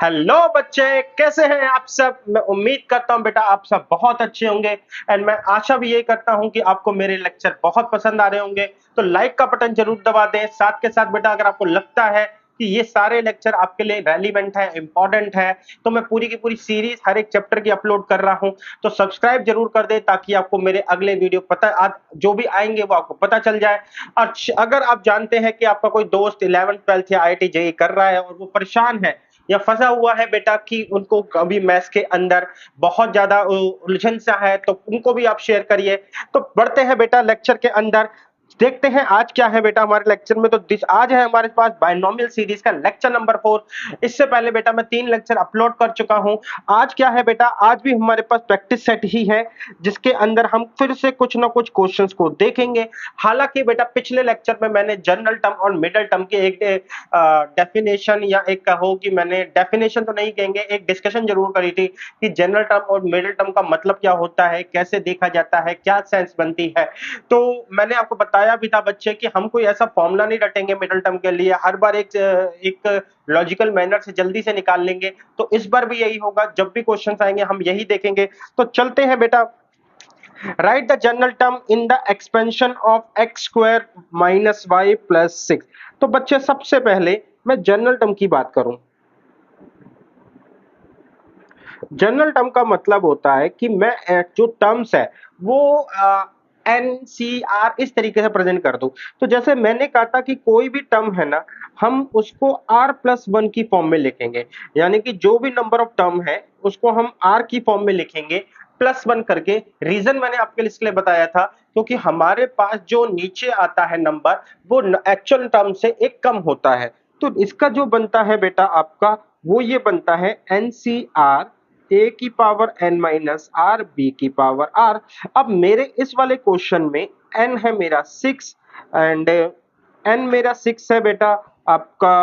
Hello बच्चे, कैसे हैं आप सब। मैं उम्मीद करता हूं बेटा आप सब बहुत अच्छे होंगे एंड मैं आशा भी यही करता हूं कि आपको मेरे लेक्चर बहुत पसंद आ रहे होंगे। तो लाइक का बटन जरूर दबा दें। साथ के साथ बेटा अगर आपको लगता है कि ये सारे लेक्चर आपके लिए रेलिवेंट है, इंपॉर्टेंट है, तो मैं पूरी की पूरी सीरीज हर एक चैप्टर की अपलोड कर रहा हूं। तो सब्सक्राइब जरूर कर दें ताकि आपको मेरे अगले वीडियो जो भी आएंगे वो आपको पता चल जाए। और अगर आप जानते हैं कि आपका कोई दोस्त 11th 12th या IIT JEE कर रहा है और वो परेशान है या फंसा हुआ है बेटा कि उनको कभी मैथ्स के अंदर बहुत ज्यादा उलझन सा है, तो उनको भी आप शेयर करिए। तो बढ़ते हैं बेटा लेक्चर के अंदर। देखते हैं आज क्या है बेटा हमारे लेक्चर में। तो आज है हमारे पास बायनोमियल सीरीज का लेक्चर नंबर 4। इससे पहले बेटा मैं 3 लेक्चर अपलोड कर चुका हूं। आज क्या है बेटा, आज भी हमारे पास प्रैक्टिस सेट ही है जिसके अंदर हम फिर से कुछ ना कुछ क्वेश्चंस को देखेंगे। हालांकि बेटा पिछले लेक्चर में मैंने जनरल टर्म और मिडल टर्म के एक डेफिनेशन या एक कहो कि मैंने डेफिनेशन तो नहीं कहेंगे, एक डिस्कशन जरूर करी थी कि जनरल टर्म और मिडल टर्म का मतलब क्या होता है, कैसे देखा जाता है, क्या सेंस बनती है। तो मैंने आपको बताया भी था बच्चे कि हम कोई ऐसा फॉर्मूला नहीं रटेंगे मिडल टर्म के लिए, हर बार एक लॉजिकल मैनर से जल्दी से निकाल लेंगे। तो इस बार भी यही होगा, जब भी क्वेश्चंस आएंगे हम यही देखेंगे। तो चलते हैं बेटा। Write the general term in the expansion of x square minus y plus 6। तो बच्चे सबसे पहले मैं जनरल टर्म की बात करूं। जनरल टर्म का मतलब होता है कि मैं जो टर्म्स है वो NCR इस तरीके से प्रेजेंट कर दूं। तो जैसे मैंने कहा था कि कोई भी टर्म है ना, हम उसको R+1 की फॉर्म में लिखेंगे। यानी कि जो भी नंबर ऑफ टर्म है उसको हम R की फॉर्म में लिखेंगे +1 करके। रीजन मैंने आपके लिए बताया था क्योंकि हमारे पास जो नीचे आता है नंबर वो एक्चुअल टर्म से एक कम होता है। तो इसका जो बनता है बेटा आपका, वो ये बनता है NCR A की power n minus r b की पावर r। अब मेरे इस वाले क्वेश्चन में n है मेरा 6 एंड n मेरा 6 है बेटा आपका।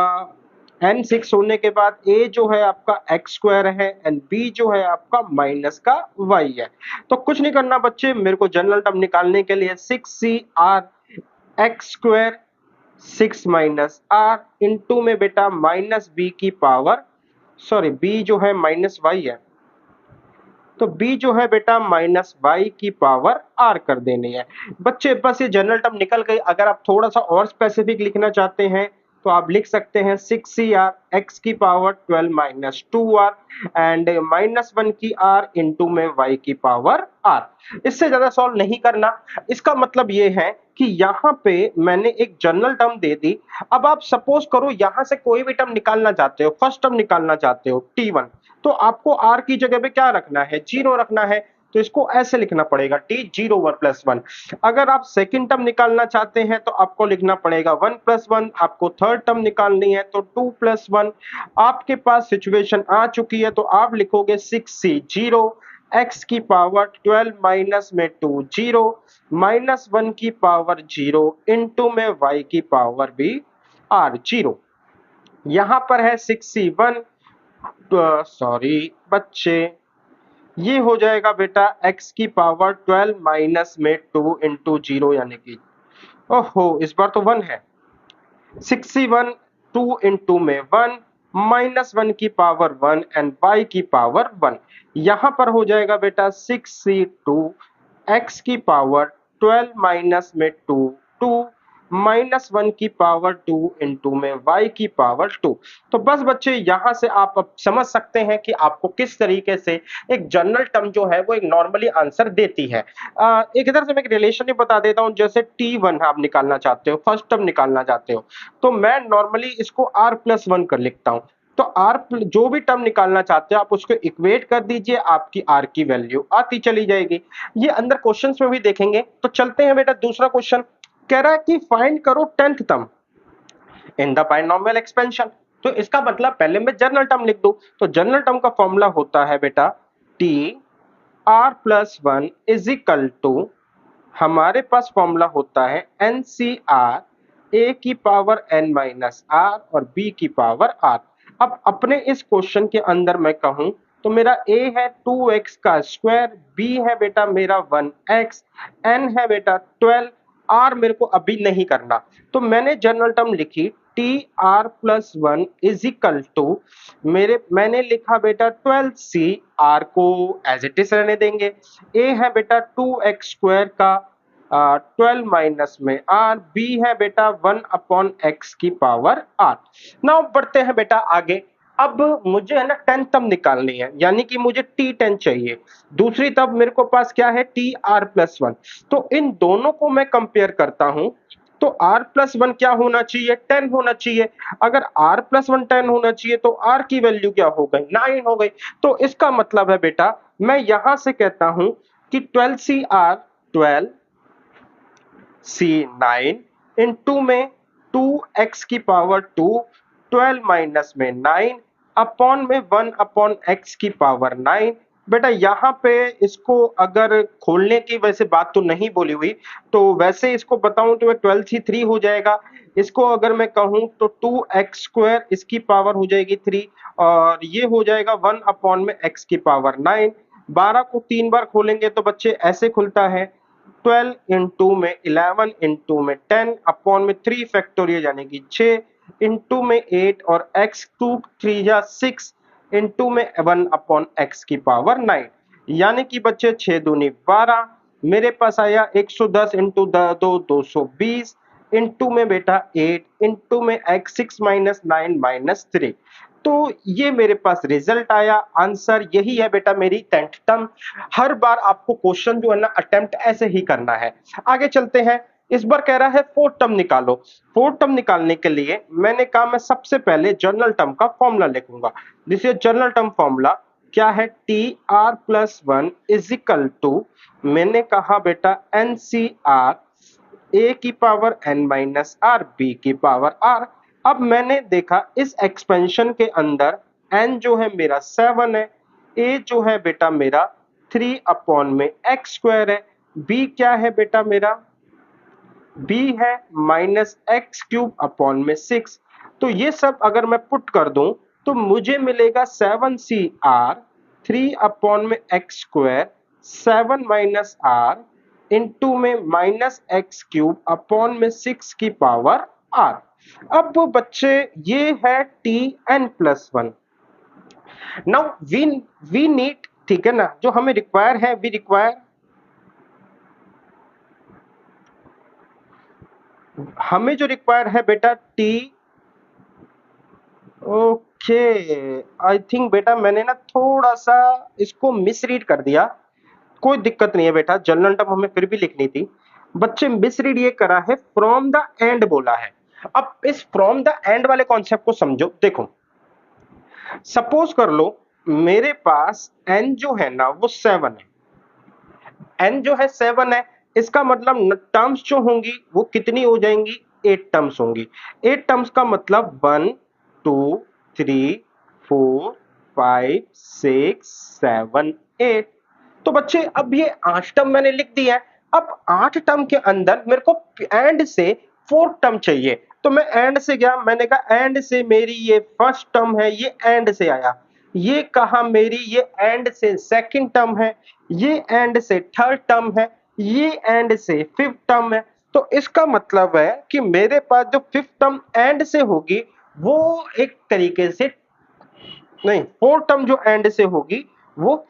n 6 होने के बाद a जो है आपका x स्क्वायर है एंड b जो है आपका माइनस का y है। तो कुछ नहीं करना बच्चे, मेरे को जनरल टर्म निकालने के लिए 6CR x square 6 minus r into में बेटा माइनस बी की पावर, सॉरी b जो है माइनस y है, तो b जो है बेटा माइनस वाई की पावर r कर देनी है। बच्चे बस ये जनरल टर्म निकल गई। अगर आप थोड़ा सा और स्पेसिफिक लिखना चाहते हैं तो आप लिख सकते हैं 6CR x की पावर 12 माइनस 2r एंड -1 की r इंटू में y की पावर r। इससे ज्यादा सॉल्व नहीं करना। इसका मतलब ये है कि यहाँ पे मैंने एक जनरल टर्म दे दी। अब आप सपोज करो यहाँ से कोई भी टर्म निकालना चाहते हो, फर्स्ट टर्म निकालना चाहते हो T1, तो आपको r की जगह पे क्या रखना है, 0 रखना है। तो इसको ऐसे लिखना पड़ेगा T01+1। अगर आप सेकंड टर्म निकालना चाहते हैं तो आपको लिखना पड़ेगा 1+1। आपको थर्ड टर्म निकालनी है तो 2+1। आपके पास सिचुएशन आ चुकी है तो आप लिखोगे 6C 0 x की पावर 12 माइनस में 2 0 -1 की पावर 0 इंटू में y की पावर भी r 0। यहां पर है 6C1, सॉरी बच्चे, ये हो जाएगा बेटा x की पावर 12 माइनस में 2 इंटू 0 यानी कि, ओहो इस बार तो 1 है। 61 2 इंटू में 1 -1 की पावर 1 एंड y की पावर 1। यहां पर हो जाएगा बेटा 6C2 x की पावर 12 माइनस में 2 2 -1 की पावर 2 इंटू में y की पावर 2। तो बस बच्चे यहां से आप अब समझ सकते हैं कि आपको किस तरीके से एक जनरल टर्म जो है वो एक नॉर्मली आंसर देती है। एक इधर से मैं एक रिलेशन ही बता देता हूं। जैसे T1 आप निकालना चाहते हो, फर्स्ट टर्म निकालना चाहते हो, तो मैं नॉर्मली इसको R+1 कर लिखता हूं। तो जो भी टर्म निकालना चाहते हो आप उसको इक्वेट कर दीजिए, आपकी r की वैल्यू आती चली जाएगी। ये अंदर क्वेश्चंस में भी देखेंगे। तो चलते हैं बेटा दूसरा क्वेश्चन। कह रहा है कि फाइंड करो 10th term in the binomial expansion. तो इसका मतलब पहले मैं जनरल टर्म लिख दूं। तो जनरल टर्म का फॉर्मूला होता है बेटा T R+1 is equal to, हमारे पास फॉर्मूला होता है NCR A की पावर n माइनस r और b की पावर r। अब अपने इस क्वेश्चन के अंदर मैं कहूं तो मेरा a है 2x का स्क्वायर, b है बेटा मेरा 1x, n है बेटा 12 आर मेरे को अभी नहीं करना, तो मैंने जनरल टर्म लिखी t r plus one is equal to मैंने लिखा बेटा 12c, आर को एज इट इज रहने देंगे, ए है बेटा 2x² का 12 माइनस में आर, बी है बेटा 1/x की पावर आर। नाउ बढ़ते हैं बेटा आगे। अब मुझे है ना 10 टर्म निकालनी है, यानी कि मुझे T10 चाहिए। दूसरी तरफ मेरे को पास क्या है टी आर प्लस वन, तो इन दोनों को मैं कंपेयर करता हूं, तो r प्लस वन क्या होना चाहिए 10 होना चाहिए। अगर r प्लस वन 10 होना चाहिए तो r की वैल्यू क्या हो गई 9 हो गई। तो इसका मतलब है बेटा मैं यहां से कहता हूं कि 12CR 12C9 इंटू में 2x की पावर 2, 12 माइनस में 9 अपॉन में 1/x की पावर 9। बेटा यहाँ पे इसको अगर खोलने की वैसे बात तो नहीं बोली हुई, तो वैसे इसको बताऊं तो 12C3 हो जाएगा। इसको अगर मैं कहूं तो 2x² इसकी पावर हो जाएगी 3, और ये हो जाएगा 1 में x की पावर 9। 12 को 3 बार खोलेंगे तो बच्चे ऐसे खुलता है 12 इंटू में 11 इंटू में 10 अपॉन में 3 फैक्टोरियल यानी कि 6 इंटू में 8 और x 2 3 या 6 इंटू में 1/x की पावर 9, यानी कि बच्चे 6 दूनी 12, मेरे पास आया 110 इंटू 2 220 इंटू में बेटा 8 इंटू में x 6 माइनस 9 माइनस 3। तो ये मेरे पास रिजल्ट आया, आंसर यही है बेटा मेरी 10th टर्म। हर बार आपको क्वेश्चन जो है ना अटेम्प्ट ऐसे ही करना है। आगे चलते हैं। इस बार कह रहा है 4th टर्म निकालो। 4th टर्म निकालने के लिए मैंने कहा मैं सबसे पहले जनरल टर्म का फॉर्मूला लिखूंगा। जिसे जनरल टर्म फॉर्मूला क्या है t r plus one is equal to, मैंने कहा बेटा एन सी आर ए की power n minus r b की पावर आर। अब मैंने देखा इस एक्सपेंशन के अंदर n जो है मेरा 7 है, a जो है बेटा मेरा 3 में x² है, b क्या है बेटा मेरा b है -x³ में 6। तो ये सब अगर मैं पुट कर दूं तो मुझे मिलेगा 7CR 3 में x² 7 माइनस आर इंटू में -x³ में 6 की पावर r। अब बच्चे ये है Tn+1। नाउ वी नीड, ठीक है ना, जो हमें रिक्वायर है वी रिक्वायर, हमें जो रिक्वायर है बेटा टी, ओके आई थिंक बेटा मैंने ना थोड़ा सा इसको मिसरीड कर दिया। कोई दिक्कत नहीं है बेटा, जनरल टर्म हमें फिर भी लिखनी थी। बच्चे मिसरीड ये करा है, फ्रॉम द एंड बोला है। अब इस फ्रॉम द एंड वाले कॉन्सेप्ट को समझो। देखो सपोज कर लो मेरे पास n जो है ना वो 7 है, n जो है 7 है, इसका मतलब टर्म्स जो होंगी वो कितनी हो जाएंगी 8 टर्म्स होंगी। 8 टर्म्स का मतलब 1 2 3 4 5 6 7 8। तो बच्चे अब ये 8 टर्म मैंने लिख दिया है। अब 8 टर्म के अंदर मेरे को एंड से 4 टर्म चाहिए, तो मैं एंड से गया, मैंने कहा एंड से मेरी ये फर्स्ट टर्म है, ये एंड से आया। ये कहा मेरी ये एंड से सेकंड टर्म है, ये एंड से थर्ड टर्म है, ये एंड से फिफ्थ टर्म है। तो इसका मतलब है कि मेरे पास जो फिफ्थ टर्म एंड से होगी वो एक तरीके से नहीं, फोर्थ टर्म जो एंड से होगी वो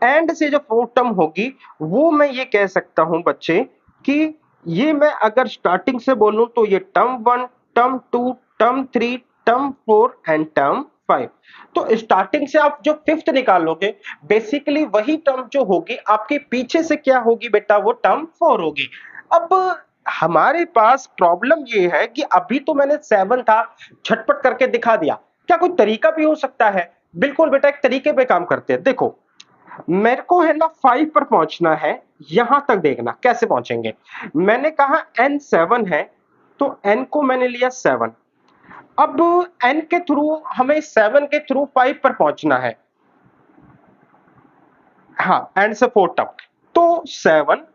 एंड से जो फोर्थ टर्म होगी वो मैं ये कह सकता हूं बच्चे कि ये मैं अगर स्टार्टिंग से बोलूं तो ये term 1 term 2 term 3 term 4 and term 5। तो स्टार्टिंग से आप जो फिफ्थ निकालोगे बेसिकली वही टर्म जो होगी आपके पीछे से क्या होगी बेटा वो टर्म 4 होगी। अब हमारे पास प्रॉब्लम ये है कि अभी तो मैंने 7 था झटपट करके दिखा दिया, क्या कोई तरीका भी हो सकता है? बिल्कुल बेटा, एक तरीके पे काम करते हैं। देखो मेरे को है ना 5 पर पहुंचना है, यहां तक देखना कैसे पहुंचेंगे। मैंने कहा n 7 है तो n को मैंने लिया 7। अब n के थ्रू हमें 7 के थ्रू 5 पर पहुंचना है, हाँ एंड से 4 टर्म, तो 7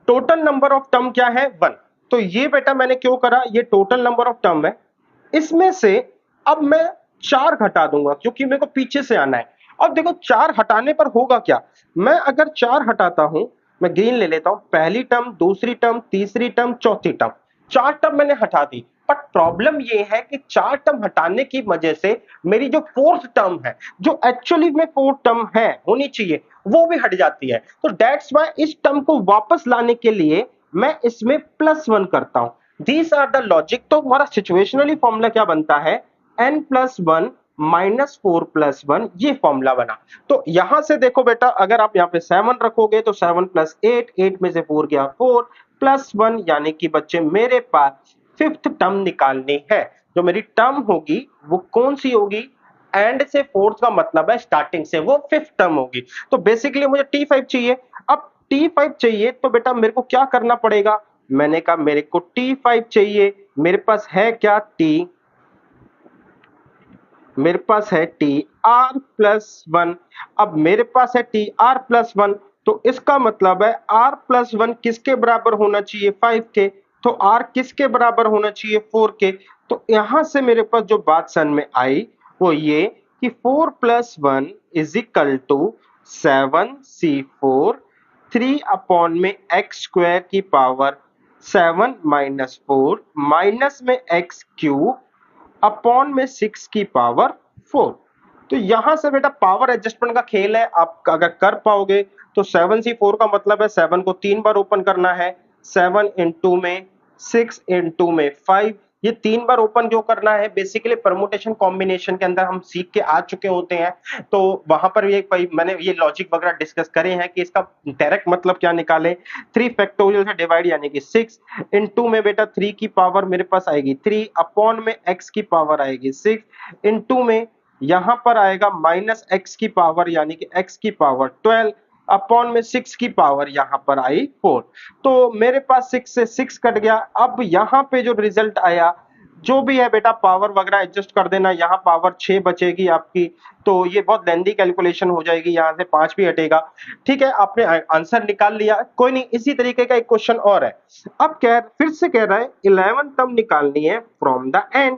टोटल नंबर ऑफ टर्म क्या है 1। तो ये बेटा मैंने क्यों करा, ये टोटल नंबर ऑफ टर्म है, इसमें से अब मैं 4 घटा दूंगा क्योंकि मेरे को पीछे से आना है। अब देखो 4 हटाने पर होगा क्या, मैं अगर 4 हटाता हूं मैं ग्रीन ले लेता हूं, पहली टर्म, दूसरी टर्म, तीसरी टर्म, चौथी टर्म, 4 टर्म मैंने हटा दी। बट प्रॉब्लम ये है कि 4 टर्म हटाने की वजह से मेरी जो फोर्थ टर्म है, जो एक्चुअली में फोर्थ टर्म है होनी चाहिए, वो भी हट जाती है। तो दैट्स व्हाई इस टर्म को वापस लाने के लिए मैं इसमें +1 करता हूं। These are the logic. तो हमारा सिचुएशनली फॉर्मूला क्या बनता है, n+1 -4+1, ये फॉर्मूला बना। तो यहां से देखो बेटा, अगर आप यहाँ पे 7 रखोगे तो 7 + 8, 8 में से 4 गया 4 +1, यानी कि बच्चे मेरे पास फिफ्थ टर्म निकालनी है। जो मेरी टर्म होगी वो कौन सी होगी, एंड से फोर्थ का मतलब है स्टार्टिंग से, वो फिफ्थ टर्म होगी। तो बेसिकली मुझे T5 चाहिए। अब T5 चाहिए तो बेटा मेरे को क्या करना पड़ेगा, मैंने कहा मेरे को T5 चाहिए। मेरे पास है क्या T, मेरे पास है Tr+1। अब मेरे पास है Tr+1, तो इसका मतलब है r+1 किसके बराबर होना चाहिए, 5 के। तो r किसके बराबर होना चाहिए, 4 के। तो यहां से मेरे पास जो बात समझ में आई वो ये कि 4+1 = 7c4, 3 अपॉन में x² की पावर 7 - 4 माइनस में x³ अपॉन में 6 की पावर 4। तो यहां से बेटा पावर एडजस्टमेंट का खेल है, आप अगर कर पाओगे तो 7c4 का मतलब है 7 को 3 बार ओपन करना है, 7 इंटू में 6 इंटू में 5, ये 3 बार ओपन क्यों करना है, बेसिकली परमुटेशन कॉम्बिनेशन के अंदर हम सीख के आ चुके होते हैं। तो वहां पर ये मैंने ये लॉजिक वगैरह डिस्कस करे हैं कि इसका डायरेक्ट मतलब क्या निकालें। 3 फैक्टोरियल से डिवाइड यानी कि 6 इंटू में बेटा 3 की पावर मेरे पास आएगी 3 अपॉन में x की पावर आएगी 6 इंटू में यहां पर आएगा माइनस x की पावर यानी कि x की पावर 12 अपॉन में 6 की पावर यहां पर आई 4। तो मेरे पास 6 से 6 कट गया। अब यहां पे जो रिजल्ट आया, जो भी है बेटा पावर वगैरह एडजस्ट कर देना, यहाँ पावर 6 बचेगी आपकी। तो ये बहुत लेंदी कैलकुलेशन हो जाएगी, यहाँ से 5 भी हटेगा। ठीक है, आपने आंसर निकाल लिया, कोई नहीं। इसी तरीके का एक क्वेश्चन और है। अब फिर से कह रहा है 11 टर्म निकालनी है फ्रॉम द एंड।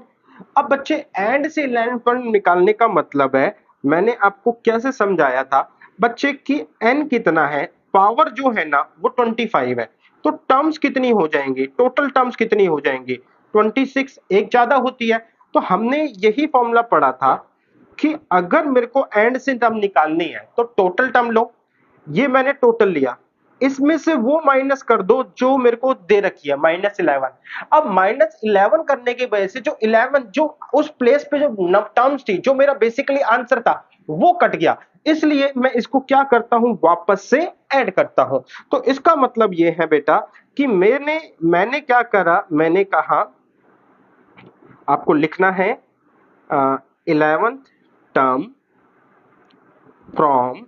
अब बच्चे एंड से 11 टर्म निकालने का मतलब है, मैंने आपको कैसे समझाया था बच्चे की एन कितना है, पावर जो है ना वो 25 है। तो टर्म्स कितनी हो जाएंगी, टोटल टर्म्स कितनी हो जाएंगी, 26, एक ज्यादा होती है। तो हमने यही फॉर्मूला पढ़ा था कि अगर मेरे को एंड से टर्म निकालनी है तो टोटल टर्म लो, ये मैंने टोटल लिया, इसमें से वो माइनस कर दो जो मेरे को दे रखी है -11। अब -11 करने की वजह से जो 11 जो उस प्लेस पे जो टर्म्स थी, जो मेरा बेसिकली आंसर था वो कट गया, इसलिए मैं इसको क्या करता हूं, वापस से ऐड करता हूं। तो इसका मतलब ये है बेटा कि मैंने क्या करा, मैंने कहा आपको लिखना है 11th टर्म फ्रॉम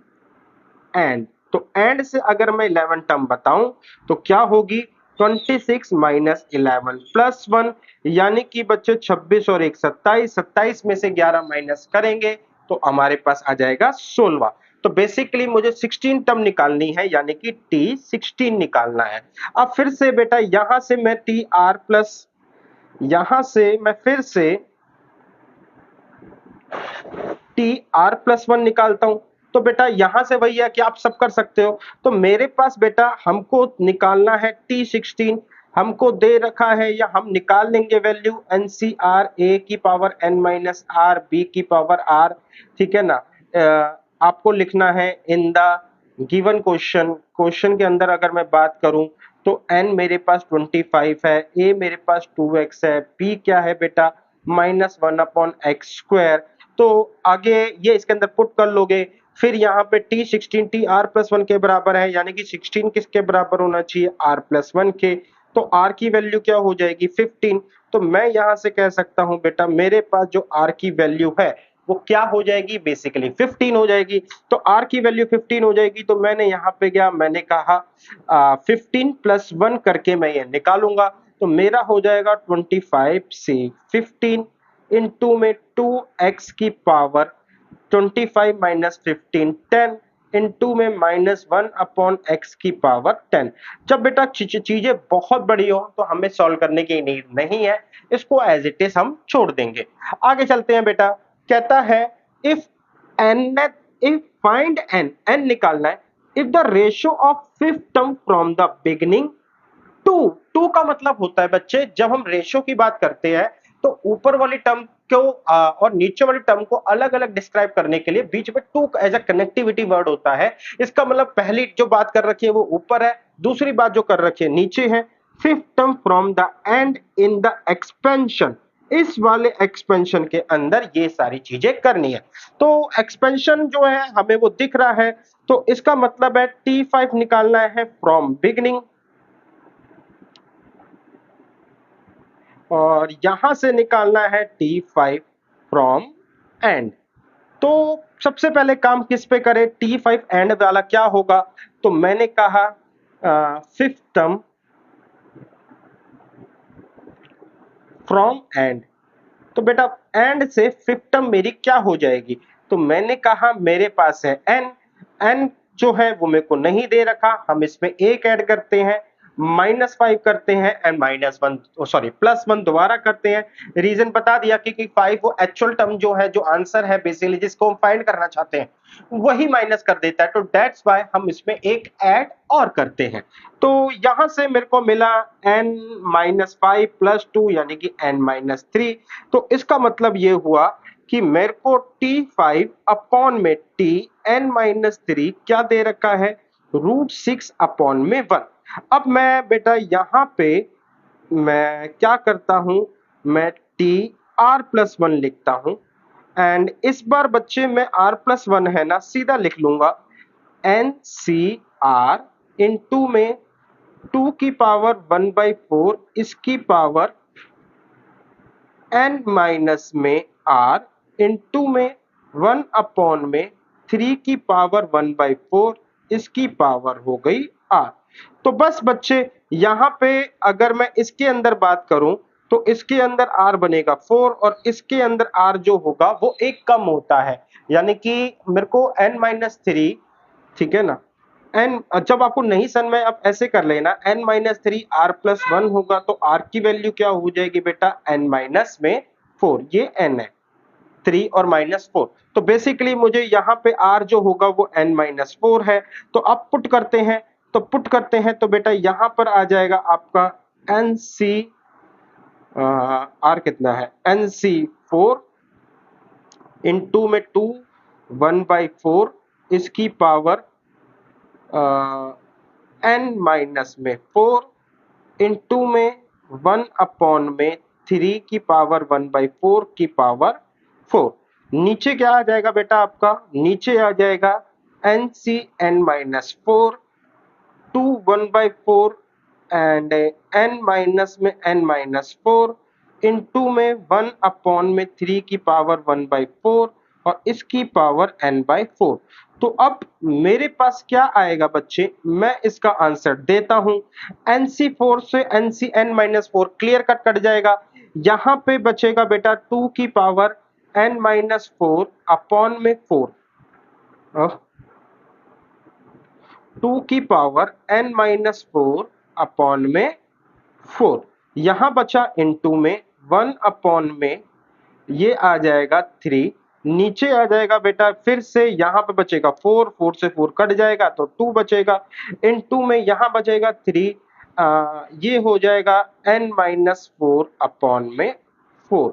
एंड। तो एंड से अगर मैं 11 टर्म बताऊं तो क्या होगी, 26 - 11 +1, यानी कि बच्चे 26 और 1 27, 27 में से 11 माइनस करेंगे तो हमारे पास आ जाएगा 16। तो बेसिकली मुझे 16 टर्म निकालनी है, यानी कि T16 निकालना है। अब फिर से बेटा यहां से मैं यहां से मैं फिर से Tr+1 निकालता हूं। तो बेटा यहां से वही है कि आप सब कर सकते हो। तो मेरे पास बेटा हमको निकालना है T16, हमको दे रखा है या हम निकाल लेंगे वैल्यू NCR A की पावर n-r B की पावर r। ठीक है ना, आपको लिखना है इन द गिवन क्वेश्चन के अंदर अगर मैं बात करूं तो n मेरे पास 25 है, a मेरे पास 2x है, b क्या है बेटा -1/x²। तो आगे ये इसके अंदर पुट कर लोगे। फिर यहाँ पे T16 Tr+1 के बराबर है, यानी कि 16 किसके बराबर होना चाहिए, r+1 के। तो r की वैल्यू क्या हो जाएगी 15। तो मैं यहाँ से कह सकता हूँ बेटा मेरे पास जो r की वैल्यू है वो क्या हो जाएगी, बेसिकली 15 हो जाएगी। तो r की वैल्यू 15 हो जाएगी। तो मैंने यहाँ पे गया, मैंने कहा 15 + 1 करके मैं ये निकालूंगा। तो मेरा हो जाएगा 25 से 15 इंटू में 2x की पावर 25 - 15 10 इंटू में -1/x की पावर 10। जब बेटा चीजें बहुत बड़ी हो तो हमें सॉल्व करने की नीड नहीं है, इसको एज इट इज हम छोड़ देंगे। आगे चलते हैं बेटा, कहता है if n if find n निकालना है। If the ratio of fifth term from the beginning to, to का मतलब होता है बच्चे, जब हम रेशियो की बात करते हैं तो ऊपर वाली टर्म को और नीचे वाली टर्म को अलग अलग डिस्क्राइब करने के लिए बीच में to as a connectivity word होता है। इसका मतलब पहली जो बात कर रखी है वो ऊपर है, दूसरी बात जो कर रखी है नीचे है। Fifth term from the and in the expansion, इस वाले एक्सपेंशन के अंदर ये सारी चीजें करनी है। तो एक्सपेंशन जो है हमें वो दिख रहा है, तो इसका मतलब है T5 निकालना है फ्रॉम बिगनिंग और यहां से निकालना है T5 फ्रॉम एंड। तो सबसे पहले काम किस पे करें, T5 एंड वाला क्या होगा, तो मैंने कहा फिफ्थ टर्म फ्रॉम एंड, तो बेटा एंड से फिफ्थ टर्म मेरी क्या हो जाएगी, तो मैंने कहा मेरे पास है एन, एन जो है वो मेरे को नहीं दे रखा, हम इसमें एक ऐड करते हैं, -5 करते हैं एंड -1 सॉरी +1 दोबारा करते हैं। रीजन बता दिया क्योंकि 5 वो एक्चुअल टर्म जो है, जो आंसर है बेसिकली जिसको हम फाइंड करना चाहते हैं वही माइनस कर देता है, तो दैट्स व्हाई हम इसमें एक ऐड और करते हैं। तो यहां से मेरे को मिला n-5 + 2 यानी कि n-3। तो इसका मतलब ये हुआ कि मेरे को T5 अपॉन में T n-3 क्या दे रखा है, √6 अपॉन में 1। अब मैं बेटा यहाँ पे मैं क्या करता हूं, मैं T r+1 लिखता हूं एंड इस बार बच्चे मैं r+1 है ना सीधा लिख लूंगा NCr इनटू में 2 की पावर 1/4 इसकी पावर n माइनस में r इनटू में 1 अपॉन में 3 की पावर 1/4 इसकी पावर हो गई r। तो बस बच्चे यहाँ पे अगर मैं इसके अंदर बात करूं तो इसके अंदर r बनेगा 4 और इसके अंदर r जो होगा वो एक कम होता है, यानी कि मेरे को n-3, ठीक है ना, n जब आपको नहीं समझ में अब ऐसे कर लेना, n-3 r+1 होगा तो r की वैल्यू क्या हो जाएगी बेटा n-4, ये n है 3 और -4, तो बेसिकली मुझे यहाँ पे r जो होगा वो n-4 है। तो अब पुट करते हैं, तो पुट करते हैं तो बेटा यहाँ पर आ जाएगा आपका NC r कितना है NC4 इनटू में 2 1/4 इसकी पावर n-4 इनटू में 1 अपॉन में 3 की पावर 1/4 की पावर 4। नीचे क्या आ जाएगा बेटा आपका, नीचे आ जाएगा NCn-4 2 1/4 एंड n माइनस में n-4 इनटू में 1 अपॉन में 3 की पावर 1/4 और इसकी पावर n/4। तो अब मेरे पास क्या आएगा बच्चे, मैं इसका आंसर देता हूं, NC4 से NCn-4 क्लियर कट जाएगा, यहां पे बचेगा बेटा 2 की पावर n-4 अपॉन में 4, 2 की पावर n-4 अपॉन में 4, यहां बचा इनटू में 1 अपॉन में ये आ जाएगा 3, नीचे आ जाएगा बेटा फिर से यहाँ पे बचेगा 4, 4 से 4 कट जाएगा तो 2 बचेगा, इनटू में यहाँ बचेगा 3, ये हो जाएगा n-4 अपॉन में 4।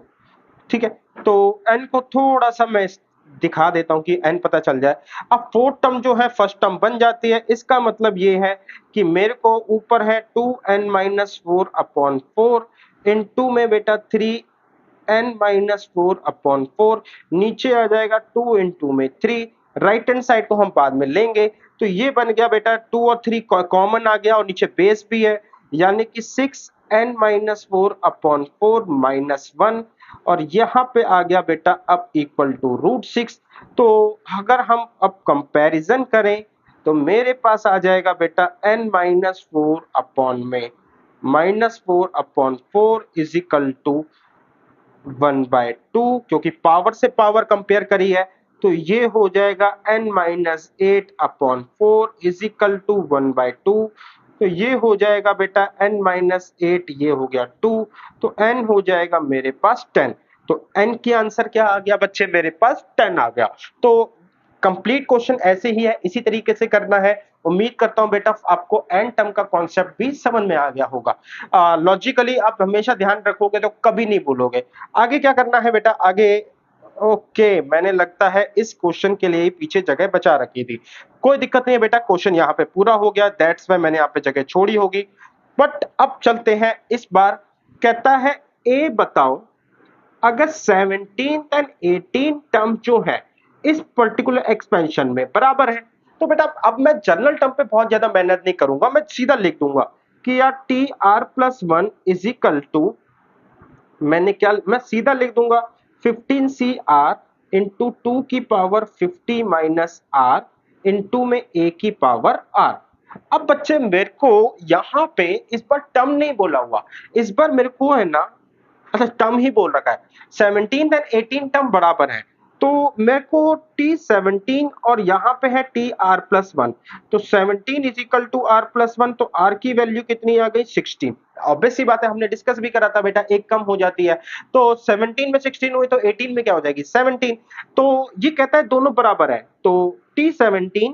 ठीक है, तो n को थोड़ा सा मैं दिखा देता हूं कि n पता चल जाए। अब फोर्थ टर्म जो है फर्स्ट टर्म बन जाती है, इसका मतलब ये है कि मेरे को ऊपर है 2n-4 अपॉन 4 इनटू में बेटा 3n-4 अपॉन 4, नीचे आ जाएगा 2 इनटू में 3, राइट हैंड साइड को हम बाद में लेंगे, तो ये बन गया बेटा 2 और 3 कॉमन आ गया और नीचे बेस भी है, यानी कि 6n-4 अपॉन 4 -1 और यहाँ पे आ गया बेटा अब इक्वल टू √6। तो अगर हम अब कंपैरिजन करें तो मेरे पास आ जाएगा बेटा n-4 अपॉन में -4 अपॉन 4 इज इक्वल टू 1/2, क्योंकि पावर से पावर कंपेयर करी है तो ये हो जाएगा n-8 upon 4 is equal to 1/2, तो ये हो जाएगा बेटा n-8, ये हो गया 2, तो n हो जाएगा मेरे पास 10। तो n की आंसर क्या आ गया बच्चे, मेरे पास 10 आ गया। तो कंप्लीट क्वेश्चन ऐसे ही है, इसी तरीके से करना है। उम्मीद करता हूं बेटा आपको एन टर्म का कॉन्सेप्ट भी समझ में आ गया होगा। लॉजिकली आप हमेशा ध्यान रखोगे तो कभी नहीं भूलोगे। आगे क्या करना है बेटा, आगे ओके, मैंने लगता है इस क्वेश्चन के लिए ही पीछे जगह बचा रखी थी। कोई दिक्कत नहीं है बेटा, क्वेश्चन यहाँ पे पूरा हो गया, दैट्स व्हाई मैंने यहाँ पे जगह छोड़ी होगी। बट अब चलते हैं इस बार। कहता है ए बताओ, अगर 17 एंड 18 टर्म जो है इस पर्टिकुलर एक्सपेंशन में बराबर है, तो बेटा अब मैं जनरल टर्म पे बहुत ज्यादा मेहनत नहीं करूंगा, मैं सीधा लिख दूंगा कि यार t r plus one is equal to, मैं सीधा लिख दूंगा 15 सी आर इंटू टू की पावर 50 माइनस आर इंटू में ए की पावर आर। अब बच्चे मेरे को यहाँ पे इस बार टर्म नहीं बोला हुआ, इस बार मेरे को है ना, अच्छा टर्म ही बोल रखा है, 17 एंड 18 टर्म बराबर है, तो मेरे को टी 17 और यहाँ पे है टी आर प्लस वन, तो 17 is equal to r plus one, तो आर की वैल्यू कितनी आ गई 16। ऑब्वियस सी बात है, हमने डिस्कस भी करा था बेटा, एक कम हो जाती है, तो 17 में 16 हुई तो 18 में क्या हो जाएगी 17। तो ये कहता है दोनों बराबर है, तो T 17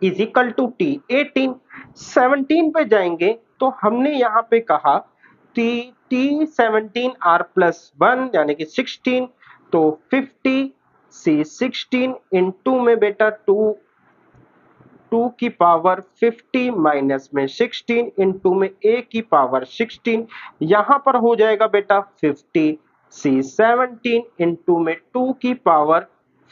is equal to T 18। 17 पे जाएंगे तो हमने यहाँ पे कहा t t 17 r plus one यानी कि 16, तो 50 सी 16 इंटू में बेटा टू, टू की पावर 50 माइनस में 16 इंटू में ए की पावर 16, यहां पर हो जाएगा बेटा 50 सी 17 इंटू में टू की पावर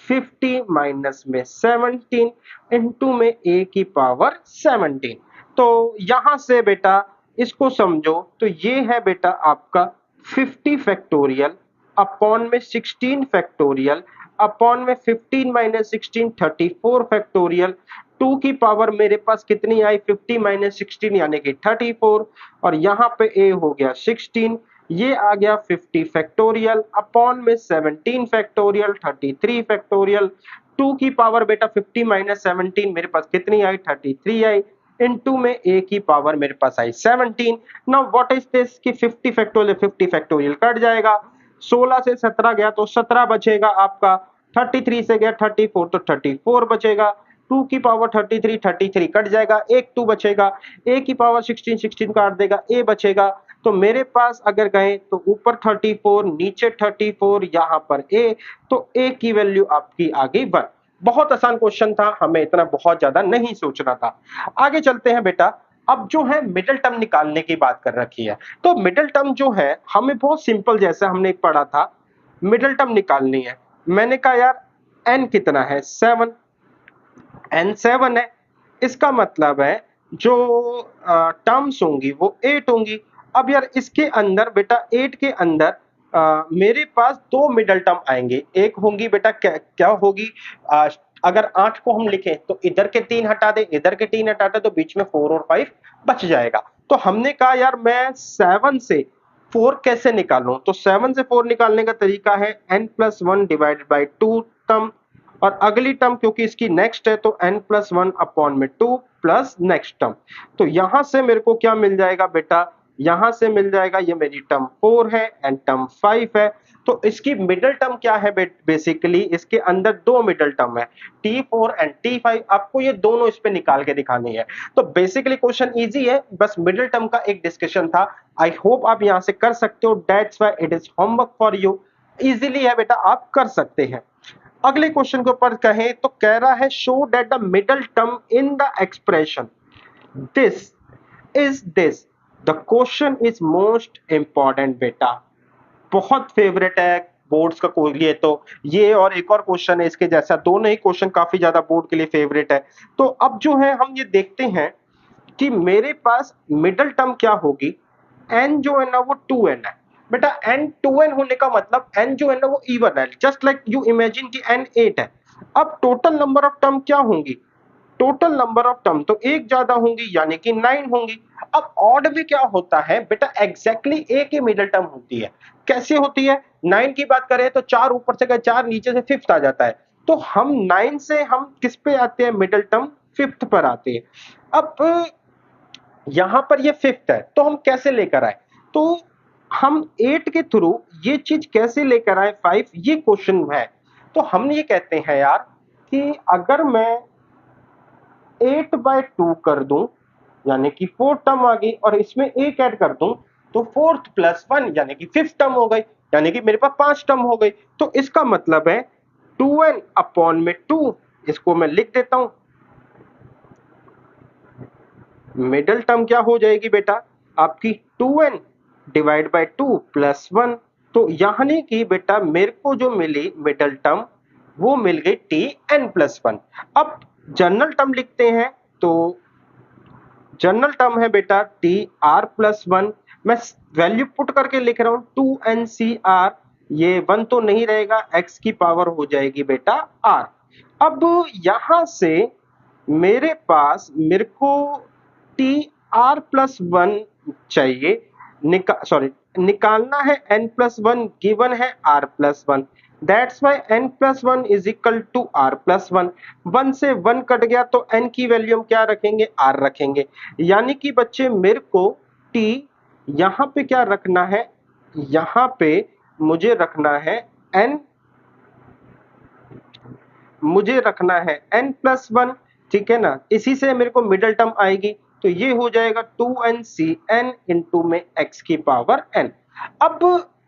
50 माइनस में 17 इंटू में ए की पावर 17। तो यहां से बेटा इसको समझो, तो ये है बेटा आपका 50 फैक्टोरियल अपॉन में 16 फैक्टोरियल अपॉन में 15 माइनस 16 34 फैक्टोरियल, टू की पावर मेरे पास कितनी आई 50 माइनस 16 यानी कि 34, और यहाँ पे ए हो गया 16, ये आ गया 50 फैक्टोरियल अपॉन में 17 फैक्टोरियल 33 फैक्टोरियल, टू की पावर बेटा 50 माइनस 17 मेरे पास कितनी आई 33 आई, इनटू में ए की पावर मेरे पास आई 17। नाउ व्हाट इज दिस कि 50 फैक्टोरियल कट जाएगा, 16 से 17 गया तो 17 बचेगा आपका, 33 से गया 34 तो 34 बचेगा, 2 की पावर 33 कट जाएगा, एक 2 बचेगा, ए की पावर 16 काट देगा, ए बचेगा। तो मेरे पास अगर गए तो ऊपर 34 नीचे 34 यहाँ पर ए, तो ए की वैल्यू आपकी आ गई 1। बहुत आसान क्वेश्चन था, हमें इतना बहुत ज्यादा नहीं सोचना था। आगे चलते हैं बेटा, अब जो है मिडिल टर्म निकालने की बात कर रखी है, तो मिडिल टर्म जो है हमें बहुत सिंपल, जैसे हमने पढ़ा था मिडिल टर्म निकालनी है। मैंने कहा यार n कितना है 7, n 7 है, इसका मतलब है जो टर्म्स होंगी वो 8 होंगी। अब यार इसके अंदर बेटा 8 के अंदर मेरे पास दो मिडल टर्म आएंगे, एक होंगी बेटा क्या होगी, अगर 8 को हम लिखें तो इधर के 3 हटा दे इधर के 3 हटा दे तो बीच में 4 और 5 बच जाएगा। तो हमने कहा यार मैं 7 से 4 कैसे निकालूं, तो 7 से 4 निकालने का तरीका है n+1 डिवाइडेड बाई 2 टर्म, और अगली टर्म क्योंकि इसकी नेक्स्ट है तो n+1 अपॉन में 2 प्लस नेक्स्ट टर्म। तो यहां से मेरे को क्या मिल जाएगा बेटा, यहां से मिल जाएगा, ये मेरी टर्म 4 है एंड टर्म 5 है, तो इसकी मिडिल टर्म क्या है बेसिकली, इसके अंदर दो मिडिल टर्म है T4 एंड T5, आपको ये दोनों इस पे निकाल के दिखानी है। तो बेसिकली क्वेश्चन इजी है, बस मिडिल टर्म का एक डिस्कशन था। आई होप आप यहां से कर सकते हो, that's why it is homework for you, easily है बेटा, आप कर सकते हैं। अगले क्वेश्चन के ऊपर कहें तो कह रहा है show that the middle term in the expression this is this. The question is most important बेटा, बहुत फेवरेट है बोर्ड्स का कोई लिए, तो ये और एक और क्वेश्चन है इसके जैसा, दोनों ही क्वेश्चन काफी ज्यादा बोर्ड के लिए फेवरेट है। तो अब जो है हम ये देखते हैं कि मेरे पास मिडिल टर्म क्या होगी, n जो है ना वो 2n है बेटा, n 2n होने का मतलब n जो है ना वो इवन है, जस्ट लाइक यू इमेजिन कि n 8 है। अब टोटल नंबर ऑफ टर्म क्या होंगी, टोटल नंबर ऑफ टर्म तो एक ज्यादा होंगी यानी कि 9 होंगी। अब ऑड भी क्या होता है बेटा, एग्जैक्टली ए की मिडिल टर्म होती है। कैसे होती है, 9 की बात करें तो 4 ऊपर से गए 4 नीचे से फिफ्थ आ जाता है, तो हम 9 से हम किस पे आते हैं, मिडिल टर्म फिफ्थ पर आते हैं। अब यहां पर ये फिफ्थ है तो हम कैसे लेकर आए, तो हम 8 के थ्रू ये चीज कैसे लेकर आए 5, ये क्वेश्चन है। तो हम ये कहते हैं यार कि अगर मैं 8/2 कर दूं यानी कि 4 टर्म आ गई और इसमें एक ऐड कर दूं तो 4th प्लस 1 यानी कि 5th टर्म हो गई, यानी कि मेरे पास 5 टर्म हो गई। तो इसका मतलब है 2n अपॉन में 2, इसको मैं लिख देता हूं। मिडिल टर्म क्या हो जाएगी बेटा आपकी 2n डिवाइड बाय 2 प्लस 1। तो यानी कि बेटा मेरे को जो मिली मिडिल टर्म वो मिल गई tn प्लस 1। अब जनरल टर्म लिखते हैं तो जनरल टर्म है बेटा टी आर प्लस 1। मैं वैल्यू पुट करके लिख रहा हूं 2nCr, ये 1 तो नहीं रहेगा, x की पावर हो जाएगी बेटा r। अब यहां से मेरे को टी आर प्लस 1 चाहिए, निकालना है n प्लस 1, गिवन है r plus 1। That's why n plus 1 is equal to r plus 1। 1 से 1 कट गया तो n की वैल्यू हम क्या रखेंगे, r रखेंगे। यानी कि बच्चे मेरे को t यहां पे क्या रखना है, यहां पे मुझे रखना है n, मुझे रखना है n प्लस 1, ठीक है ना। इसी से मेरे को मिडिल टर्म आएगी तो ये हो जाएगा 2nCn इंटू में x की पावर n। अब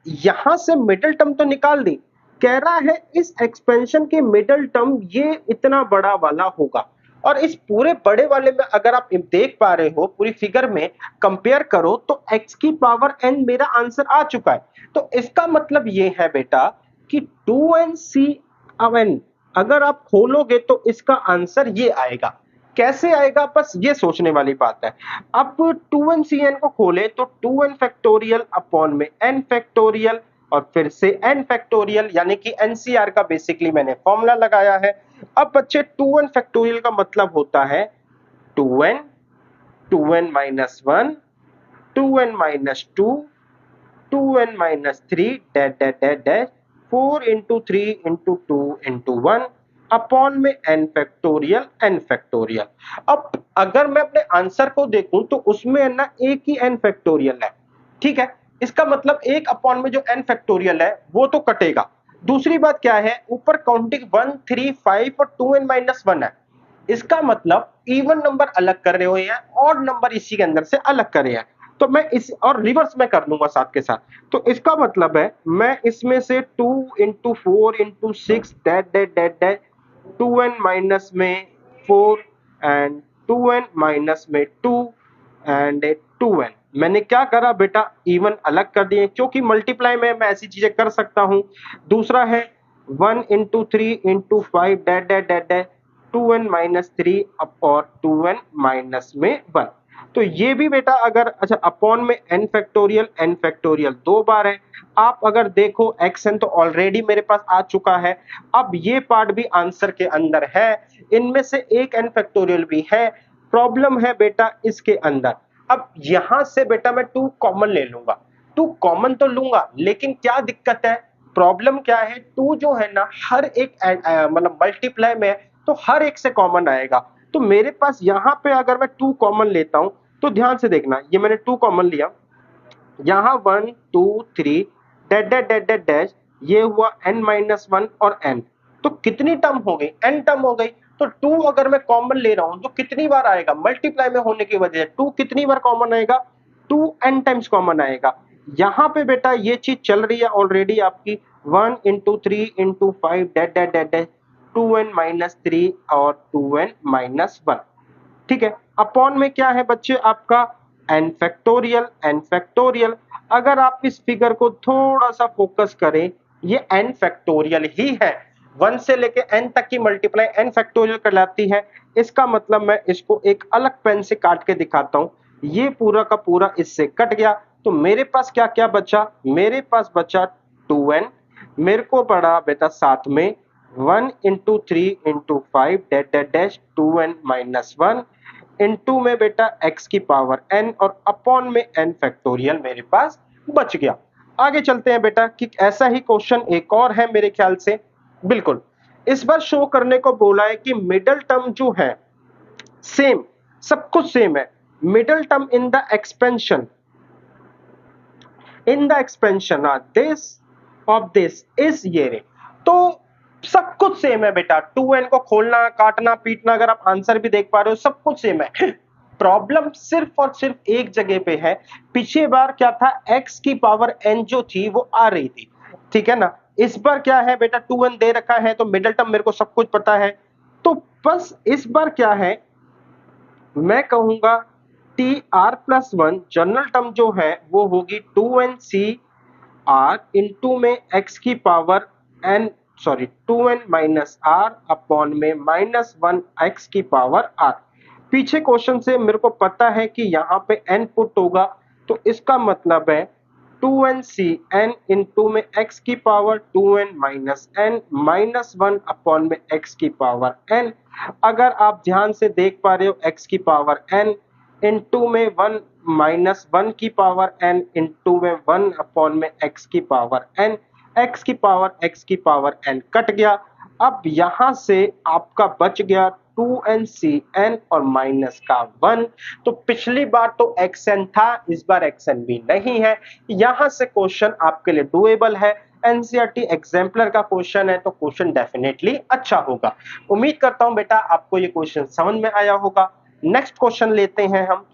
यहां से मिडिल टर्म तो निकाल दी, कह रहा है इस एक्सपेंशन के मिडिल टर्म ये इतना बड़ा वाला होगा। और इस पूरे बड़े वाले में अगर आप देख पा रहे हो पूरी फिगर में कंपेयर करो तो x की पावर n मेरा आंसर आ चुका है। तो इसका मतलब ये है बेटा कि 2nCn अगर आप खोलोगे तो इसका आंसर ये आएगा। कैसे आएगा बस ये सोचने वाली बात है। अब 2nCn को खोले तो 2n फैक्टोरियल अपॉन में n फैक्टोरियल और फिर से n फैक्टोरियल, यानी कि NCR का बेसिकली मैंने फॉर्मूला लगाया है। अब बच्चे 2n फैक्टोरियल का मतलब होता है 2n, 2n minus 1, 2n minus 2, 2n minus 3 dash dash dash dash 4 into 3 into 2 into 1 upon में n फैक्टोरियल n फैक्टोरियल। अब अगर मैं अपने आंसर को देखूं तो उसमें ना एक ही n फैक्टोरियल है, ठीक है। इसका मतलब एक अपॉन में जो n फैक्टोरियल है वो तो कटेगा। दूसरी बात क्या है, ऊपर काउंटिंग 1 3 5 और 2n माइनस 1 है। इसका मतलब इवन नंबर अलग कर रहे हो या ऑड नंबर इसी के अंदर से अलग कर रहे हैं। तो मैं इस और रिवर्स में कर लूंगा साथ के साथ। तो इसका मतलब है मैं इसमें से 2 into 4 into 6 dot dot dot dot 2n minus में 4 एंड 2n माइनस में 2 एंड 2n मैंने क्या करा बेटा, इवन अलग कर दिए क्योंकि मल्टीप्लाई में मैं ऐसी चीजें कर सकता हूं। दूसरा है 1 into 3 into 5 dot dot dot dot 2n minus 3 और 2n माइनस में 1। तो ये भी बेटा अगर अच्छा अपॉन में n फैक्टोरियल दो बार है। आप अगर देखो xn तो ऑलरेडी मेरे पास आ चुका है, अब ये पार्ट भी आंसर के अंदर है, इनमें से एक n फैक्टोरियल भी है। प्रॉब्लम है बेटा इसके अंदर। अब यहां से बेटा मैं 2 कॉमन ले लूंगा, 2 कॉमन तो लूंगा लेकिन क्या दिक्कत है, प्रॉब्लम क्या है, 2 जो है ना हर एक मतलब मल्टीप्लाई में तो हर एक से कॉमन आएगा। तो मेरे पास यहाँ पे अगर मैं 2 कॉमन लेता हूं तो ध्यान से देखना, ये मैंने 2 कॉमन लिया, यहाँ 1 2 3 that that that that dash, ये हुआ n माइनस 1 और n। तो कितनी टर्म हो गई, n टर्म हो गई। तो 2 अगर मैं कॉमन ले रहा हूं तो कितनी बार आएगा, मल्टीप्लाई में होने की वजह से 2 कितनी बार कॉमन आएगा, 2n टाइम्स कॉमन आएगा। यहाँ पे बेटा ये चीज चल रही है ऑलरेडी आपकी 1 into 3 into 5 that that that dash 2n minus 3 और 2n माइनस 1, ठीक है। अपॉन में क्या है बच्चे आपका n फैक्टोरियल n फैक्टोरियल। अगर आप इस फिगर को थोड़ा सा फोकस करें, ये n फैक्टोरियल ही है, 1 से लेके n तक की मल्टीप्लाई n फैक्टोरियल कहलाती है। इसका मतलब मैं इसको एक अलग पेन से काट के दिखाता हूं, ये पूरा का पूरा इससे कट गया। तो मेरे पास क्या क्या बचा, मेरे पास बचा 2n, मेरे को पड़ा बेटा साथ में 1 into 3 into 5 that that dash 2n minus 1 into में बेटा x की पावर n और अपॉन में n फैक्टोरियल मेरे पास बच गया। आगे चलते हैं बेटा कि ऐसा ही क्वेश्चन एक और है मेरे ख्याल से, बिल्कुल इस बार शो करने को बोला है कि मिडिल टर्म जो है सेम, सब कुछ सेम है, middle term in the expansion this of this is ये रे। तो सब कुछ सेम है बेटा, 2n को खोलना, काटना, पीटना, अगर आप आंसर भी देख पा रहे हो सब कुछ सेम है। प्रॉब्लम सिर्फ और सिर्फ एक जगह पे है। पिछली बार क्या था, x की पावर n जो थी वो आ रही थी, ठीक है ना। इस बार क्या है बेटा, 2n दे रखा है तो मिडिल टर्म मेरे को सब कुछ पता है। तो बस इस बार क्या है, मैं कहूंगा T r plus one general term जो है वो होगी 2n r इंटू में x की power n, sorry 2n minus r upon में माइनस वन x की पावर r। पीछे क्वेश्चन से मेरे को पता है कि यहाँ पे n पुट होगा, तो इसका मतलब है 2n c n इंटू में x की power 2n minus n minus one upon में x की पावर n। अगर आप ध्यान से देख पा रहे हो, x की पावर n इंटू में वन माइनस वन की पावर n इंटू में वन अपॉन में x की पावर n, x की पावर n कट गया। अब यहां से आपका बच गया 2n और माइनस का 1। तो पिछली बार तो xn था, इस बार xn भी नहीं है। यहां से क्वेश्चन आपके लिए डुएबल है, एनसीईआरटी एग्जाम्पलर का क्वेश्चन है, तो क्वेश्चन डेफिनेटली अच्छा होगा। उम्मीद करता हूं बेटा आपको ये क्वेश्चन समझ में आया होगा। नेक्स्ट क्वेश्चन लेते हैं हम,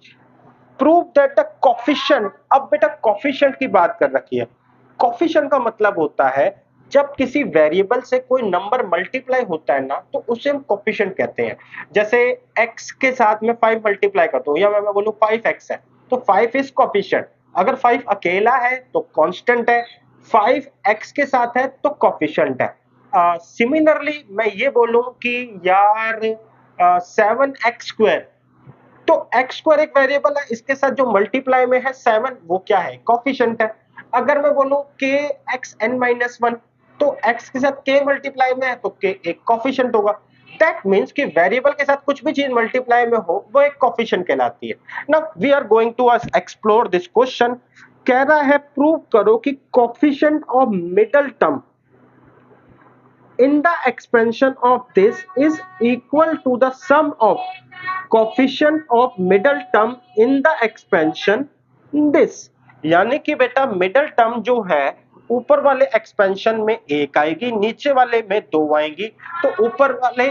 प्रूव दैट द कोफिशिएंट। अब बेटा कोफिशिएंट की बात कर रखी है। कोफिशिएंट का मतलब होता है जब किसी वेरिएबल से कोई नंबर मल्टीप्लाई होता है ना, तो उसे हम कोफिशिएंट कहते हैं। जैसे x के साथ में 5 मल्टीप्लाई कर दो, या मैं बोलूं 5x है, तो 5 इज कोफिशिएंट। अगर 5 अकेला है तो कांस्टेंट है, 5 x के साथ है तो कोफिशिएंट है। सिमिलरली मैं ये बोलूं कि यार 7x स्क्वायर, तो x स्क्वायर एक वेरिएबल है, इसके साथ जो मल्टीप्लाई में है 7, वो क्या है, कोफिशिएंट है। अगर मैं बोलूं k x n minus one, तो x के साथ k मल्टीप्लाई में है तो k एक कोफिशिएंट होगा। दैट मीन्स कि वेरिएबल के साथ कुछ भी चीज मल्टीप्लाई में हो वो एक कोफिशिएंट कहलाती है। Now we are going to explore this question. कह रहा है प्रूव करो कि coefficient of middle term in the expansion of this is equal to the sum of coefficient of middle term in the expansion this। यानी कि बेटा middle term जो है ऊपर वाले एक्सपेंशन में एक आएगी, नीचे वाले में दो आएंगी, तो ऊपर वाले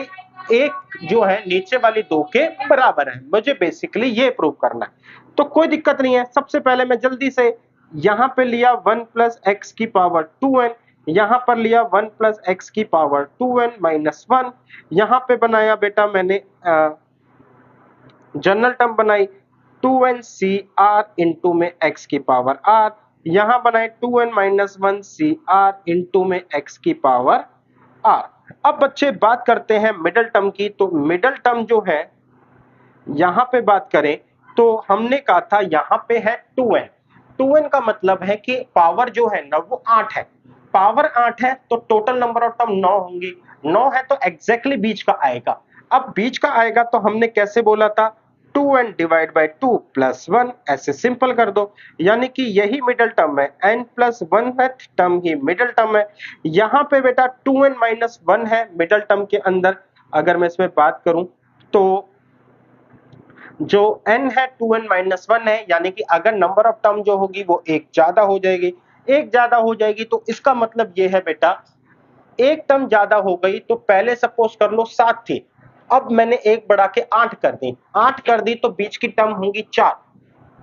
एक जो है नीचे वाली दो के बराबर है। मुझे बेसिकली ये प्रूव करना है, तो कोई दिक्कत नहीं है। सबसे पहले मैं जल्दी से यहां पे लिया 1 प्लस एक्स की पावर 2n, यहां पर लिया 1 प्लस एक्स की पावर 2n माइनस वन, यहां पे बनाया बेटा मैंने जनरल टर्म बनाई 2n सी आर इंटू में x की पावर r, यहां बनाए 2n minus one c r into में x की पावर r। अब बच्चे बात करते हैं मिडल टर्म की, तो मिडल टर्म जो है यहां पे बात करें तो हमने कहा था यहां पे है 2n। 2n का मतलब है कि पावर जो है ना वो 8 है, पावर 8 है तो टोटल नंबर ऑफ टर्म 9 होंगी, 9 है तो एग्जैक्टली बीच का आएगा। अब बीच का आएगा तो हमने कैसे बोला था, 2n डिवाइड बाई 2 प्लस 1, ऐसे सिंपल कर दो। यानी कि यही मिडल टर्म है, n प्लस वन टर्म ही मिडल टर्म है। यहां पे बेटा 2n माइनस वन है मिडल टर्म के अंदर। अगर मैं इसमें बात करूं तो जो n है 2n माइनस वन है, यानी कि अगर नंबर ऑफ टर्म जो होगी वो एक ज्यादा हो जाएगी, एक ज्यादा हो जाएगी तो इसका मतलब ये है बेटा एक टर्म ज्यादा हो गई। तो पहले सपोज कर लो 7 थी, अब मैंने एक बढ़ा के 8 कर दी, 8 कर दी तो बीच की टर्म होंगी 4,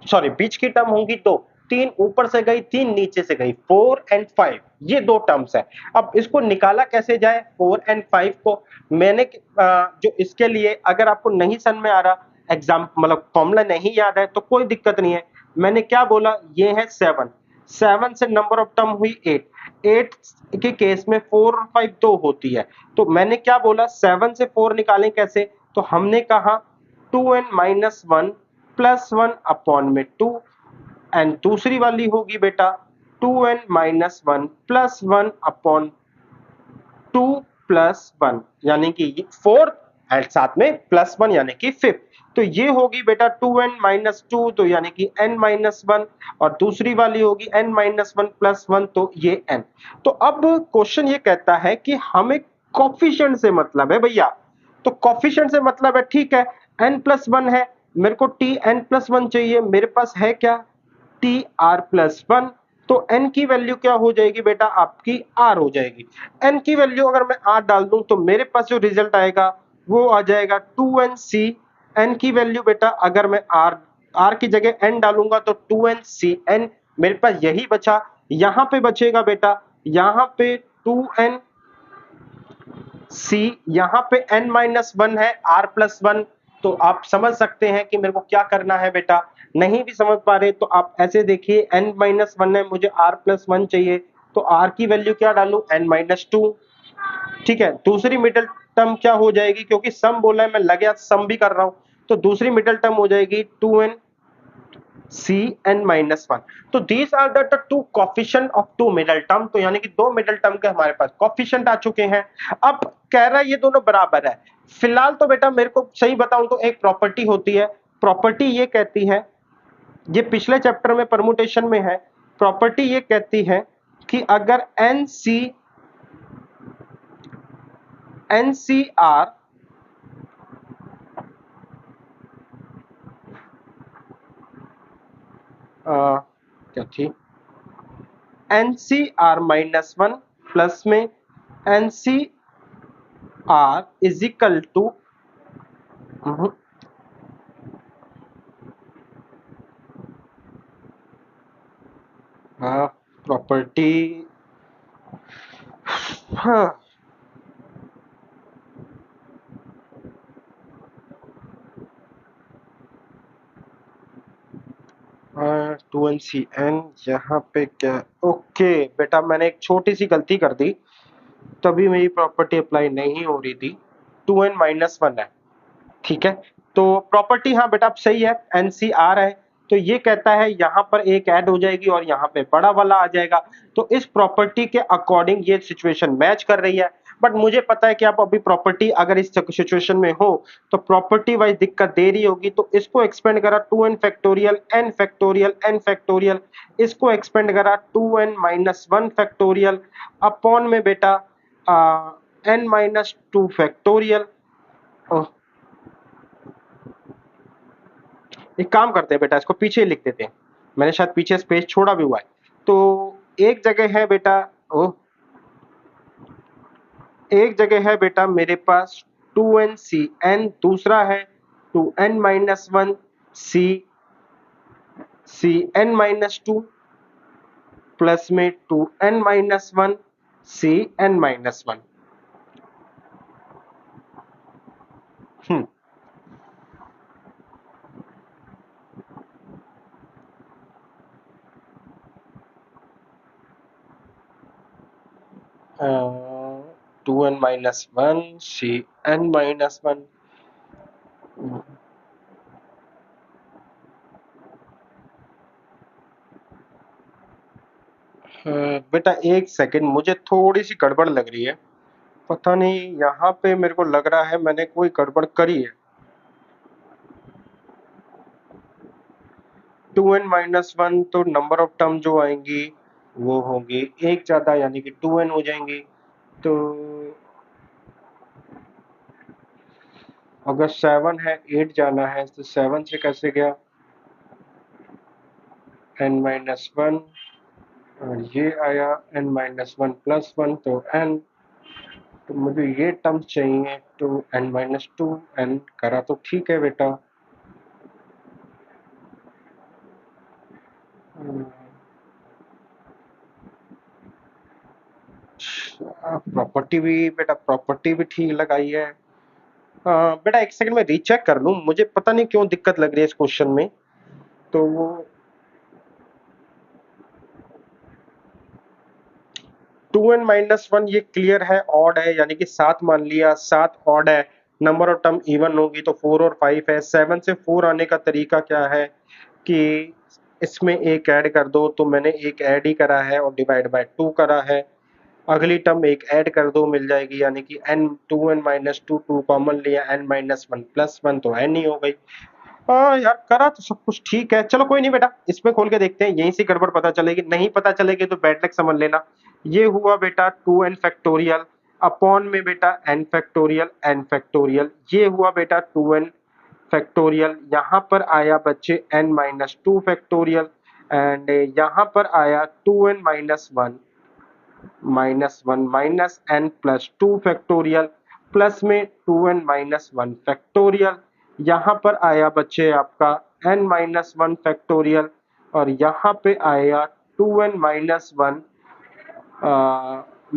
सॉरी बीच की टर्म होंगी 2, 3 ऊपर से गई, 3 नीचे से गई, 4 एंड 5, ये दो टर्म्स है। अब इसको निकाला कैसे जाए 4 एंड 5 को, मैंने जो इसके लिए अगर आपको नहीं समझ में आ रहा, एग्जाम मतलब फॉर्मूला नहीं याद है तो कोई दिक्कत नहीं है। मैंने क्या बोला, ये है 7, 7 से नंबर ऑफ टर्म हुई 8, 8 के केस में 4 और 5 दो होती है, तो मैंने क्या बोला 7 से 4 निकालें कैसे, तो हमने कहा 2n minus one plus one upon में 2, एंड दूसरी वाली होगी बेटा 2n minus one plus one upon 2 plus one, यानी कि 4 एंड साथ में प्लस वन यानी कि 5। तो ये होगी बेटा 2n माइनस टू, तो यानी कि n माइनस वन, और दूसरी वाली होगी n minus one plus one, तो ये n। तो अब क्वेश्चन ये कहता है कि हमें कोफिशिएंट से मतलब है भैया, तो कोफिशिएंट से मतलब है, ठीक है n प्लस वन है, मेरे को टी एन प्लस वन चाहिए, मेरे पास है क्या टी आर प्लस वन। तो n की वैल्यू क्या हो जाएगी बेटा, आपकी r हो जाएगी। n की वैल्यू अगर मैं r डाल दूं तो मेरे पास जो रिजल्ट आएगा वो आ जाएगा 2nc। n की वैल्यू बेटा अगर मैं r की जगह n डालूंगा तो 2ncn मेरे पास यही बचा। यहां पे बचेगा बेटा, यहां पे 2n सी, यहाँ पे n माइनस वन है, r प्लस वन। तो आप समझ सकते हैं कि मेरे को क्या करना है बेटा। नहीं भी समझ पा रहे तो आप ऐसे देखिए, n माइनस वन है, मुझे r प्लस वन चाहिए, तो r की वैल्यू क्या डालू, n माइनस टू। ठीक है, दूसरी मिडिल टर्म क्या हो जाएगी, क्योंकि सम बोला है, मैं लगे सम भी कर रहा हूं, तो दूसरी मिडिल टर्म हो जाएगी 2n C n minus one. तो these are the two coefficient of two middle term. तो यानी कि दो मिडल टर्म के हमारे पास कॉफिशिएंट आ चुके हैं। अब कह रहा है ये दोनों बराबर है। फिलहाल तो बेटा मेरे को सही बताऊं तो एक प्रॉपर्टी होती है, प्रॉपर्टी ये कहती है, ये पिछले चैप्टर में परमुटेशन में है, प्रॉपर्टी ये कहती है कि अगर एन सी आर क्या थी, एन सी आर माइनस वन प्लस में n C r is equal to property, हाँ 2nCn यहाँ पे क्या, ओके बेटा मैंने एक छोटी सी गलती कर दी, तभी मेरी प्रॉपर्टी अप्लाई नहीं हो रही थी, 2n माइनस वन है। ठीक है, तो प्रॉपर्टी हाँ बेटा आप सही है, NCR है, तो ये कहता है यहाँ पर एक ऐड हो जाएगी और यहाँ पे बड़ा वाला आ जाएगा। तो इस प्रॉपर्टी के अकॉर्डिंग ये सिचुएशन मैच कर रही है। बट मुझे पता है कि आप अभी प्रॉपर्टी अगर इस सिचुएशन में हो तो प्रॉपर्टी वाइज दिक्कत दे रही होगी, तो इसको एक्सपेंड करा 2n factorial n factorial n factorial, इसको एक्सपेंड करा 2n minus one factorial upon में बेटा n माइनस टू फैक्टोरियल। एक काम करते हैं बेटा, इसको पीछे लिख देते हैं, मैंने शायद पीछे स्पेस छोड़ा भी हुआ है। तो एक जगह है बेटा, ओ एक जगह है बेटा मेरे पास 2nCn, दूसरा है 2n माइनस वन सी Cn माइनस टू प्लस में 2n minus one Cn minus one. 2n minus one Cn minus one. बेटा एक सेकंड, मुझे थोड़ी सी गड़बड़ लग रही है, पता नहीं यहाँ पे मेरे को लग रहा है मैंने कोई गड़बड़ करी है। 2n माइनस वन, तो नंबर ऑफ टर्म जो आएंगी वो होंगी एक ज्यादा, यानी कि 2n हो जाएंगी। तो अगर 7 है 8 जाना है तो 7 से कैसे गया, n माइनस वन, और ये आया n minus one plus one, तो n, तो मुझे ये टर्म चाहिए, तो n माइनस टू n करा तो ठीक है बेटा। प्रॉपर्टी भी बेटा, प्रॉपर्टी भी ठीक लगाई है। बेटा एक सेकंड में रीचेक कर लूं, मुझे पता नहीं क्यों दिक्कत लग रही है इस क्वेश्चन में। तो वो 2n माइनस वन ये क्लियर है, ऑड है, यानी कि 7 मान लिया, 7 ऑड है, नंबर ऑफ टर्म इवन होगी तो 4 और 5 है। 7 से 4 आने का तरीका क्या है कि इसमें एक ऐड कर दो, तो मैंने एक ऐड ही करा है और डिवाइड बाय 2 करा है। अगली टर्म एक ऐड कर दो मिल जाएगी, यानी कि n 2n minus two, two common लिया, n minus one plus one, तो n ही हो गई। हाँ यार, करा तो सब कुछ ठीक है, चलो कोई नहीं बेटा, इसमें खोल के देखते हैं, यहीं से गड़बड़ पता चलेगी, नहीं पता चलेगी तो बैड लक समझ लेना। ये हुआ बेटा 2n फैक्टोरियल अपॉन में बेटा n फैक्टोरियल, ये हुआ बेटा 2n फैक्टोरियल, यहाँ पर आया बच्चे n minus two factorial, and यहाँ पर आया 2n minus one minus n plus 2 factorial plus में 2n माइनस वन फैक्टोरियल। यहाँ पर आया बच्चे आपका n माइनस वन फैक्टोरियल और यहाँ पे आया 2n minus one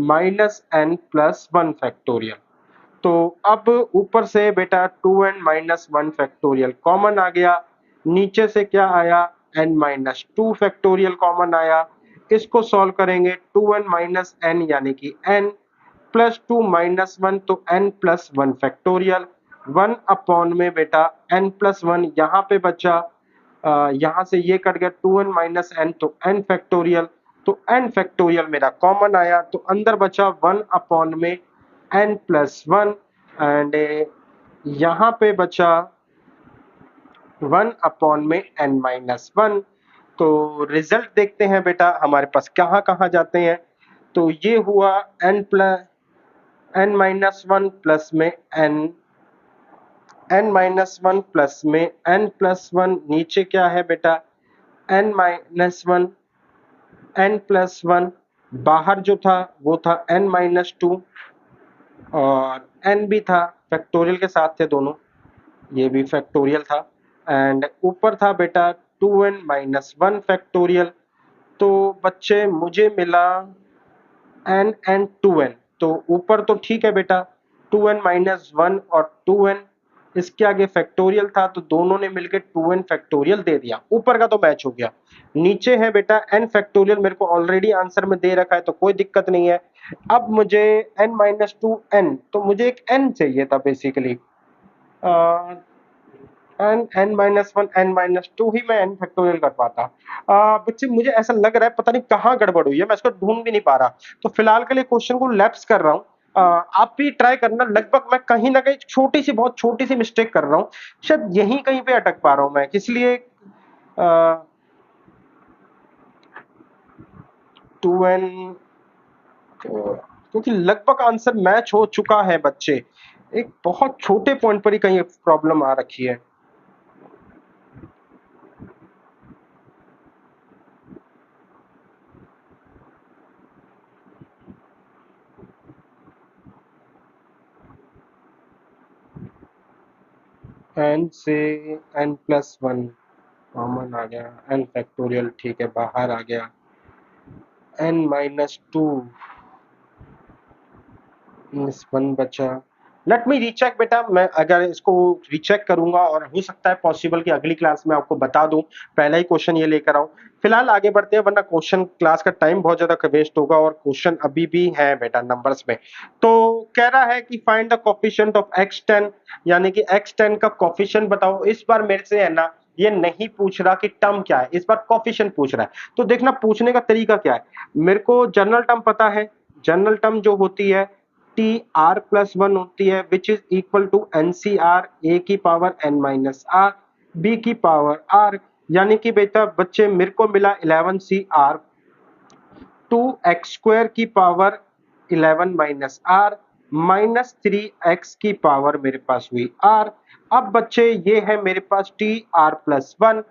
minus n plus one factorial. तो अब ऊपर से बेटा 2n minus one factorial common आ गया, नीचे से क्या आया n minus two factorial common आया। इसको सॉल्व करेंगे 2n माइनस n यानी कि n plus two minus one तो n plus one factorial, 1 upon में बेटा n प्लस वन यहाँ पे बचा, यहाँ से ये कट गया 2n माइनस n तो n फैक्टोरियल, तो n फैक्टोरियल मेरा कॉमन आया तो अंदर बचा 1 अपॉन में n प्लस वन एंड यहाँ पे बचा 1 अपॉन में n माइनस वन। तो रिजल्ट देखते हैं बेटा हमारे पास कहाँ कहाँ जाते हैं। तो ये हुआ n माइनस वन प्लस में n माइनस वन प्लस में n प्लस वन, नीचे क्या है बेटा n minus one n plus one, बाहर जो था वो था n माइनस टू और n भी था, फैक्टोरियल के साथ थे दोनों, ये भी फैक्टोरियल था एंड ऊपर था बेटा 2n माइनस वन फैक्टोरियल। तो बच्चे मुझे मिला n एंड 2n, तो ऊपर तो ठीक है बेटा 2n माइनस वन और 2n, इसके आगे फैक्टोरियल था तो दोनों ने मिलकर 2n फैक्टोरियल दे दिया, ऊपर का तो मैच हो गया। नीचे है बेटा n फैक्टोरियल, मेरे को ऑलरेडी आंसर में दे रखा है तो कोई दिक्कत नहीं है। अब मुझे n माइनस टू n, तो मुझे एक n चाहिए था basically, n minus one n minus two ही मैं n फैक्टोरियल कर पाता। बच्चे मुझे ऐसा लग रहा है पता नहीं कहाँ गड़बड़ हुई है, मैं इसको ढूंढ भी नहीं पा रहा, तो फिलहाल के लिए क्वेश्चन को लैप्स कर रहा हूँ। आप भी ट्राई करना, लगभग मैं कहीं ना कहीं छोटी सी, बहुत छोटी सी मिस्टेक कर रहा हूँ, शायद यहीं कहीं पे अटक पा रहा हूँ मैं, इसलिए 2n, क्योंकि लगभग आंसर मैच हो चुका है बच्चे, एक बहुत छोटे पॉइंट पर ही कहीं प्रॉब्लम आ रखी है। n से n प्लस वन कॉमन आ गया, n फैक्टोरियल ठीक है बाहर आ गया, n माइनस टू वन बचा। लेट मी रीचेक बेटा, मैं अगर इसको रीचेक करूंगा और हो सकता है पॉसिबल कि अगली क्लास में आपको बता दूं, पहला ही क्वेश्चन ये लेकर आऊं। फिलहाल आगे बढ़ते हैं वरना क्वेश्चन क्लास का टाइम बहुत ज्यादा वेस्ट होगा और क्वेश्चन अभी भी है बेटा नंबर्स में। तो कह रहा है कि find the coefficient of x10, यानी कि x10 का कोफिशिएंट बताओ। इस बार मेरे से है ना ये नहीं पूछ रहा कि टर्म क्या है, इस बार कोफिशिएंट पूछ रहा है। तो देखना पूछने का तरीका क्या है, मेरे को जनरल टर्म पता है, जनरल टर्म जो होती है टी आर प्लस वन होती है which is equal to n C r a की power n minus r b की पावर आर, यानी कि बेटा बच्चे मेरे को मिला 11 सी आर 2x स्क्वायर की power 11 minus r minus 3x की पावर मेरे पास हुई r। अब बच्चे ये है मेरे पास टी आर प्लस वन।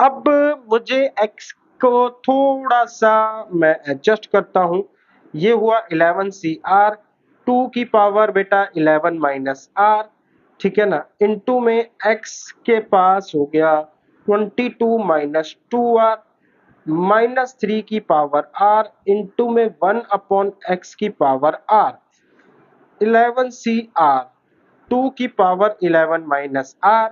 अब मुझे x को थोड़ा सा मैं एडजस्ट करता हूं, ये हुआ 11 सी आर 2 की पावर बेटा 11 माइनस आर, ठीक है ना, इनटू में x के पास हो गया 22 minus two r minus three की पावर आर इंटू में 1 अपॉन एक्स की पावर आर, 11 सी आर 2 की पावर 11 माइनस आर,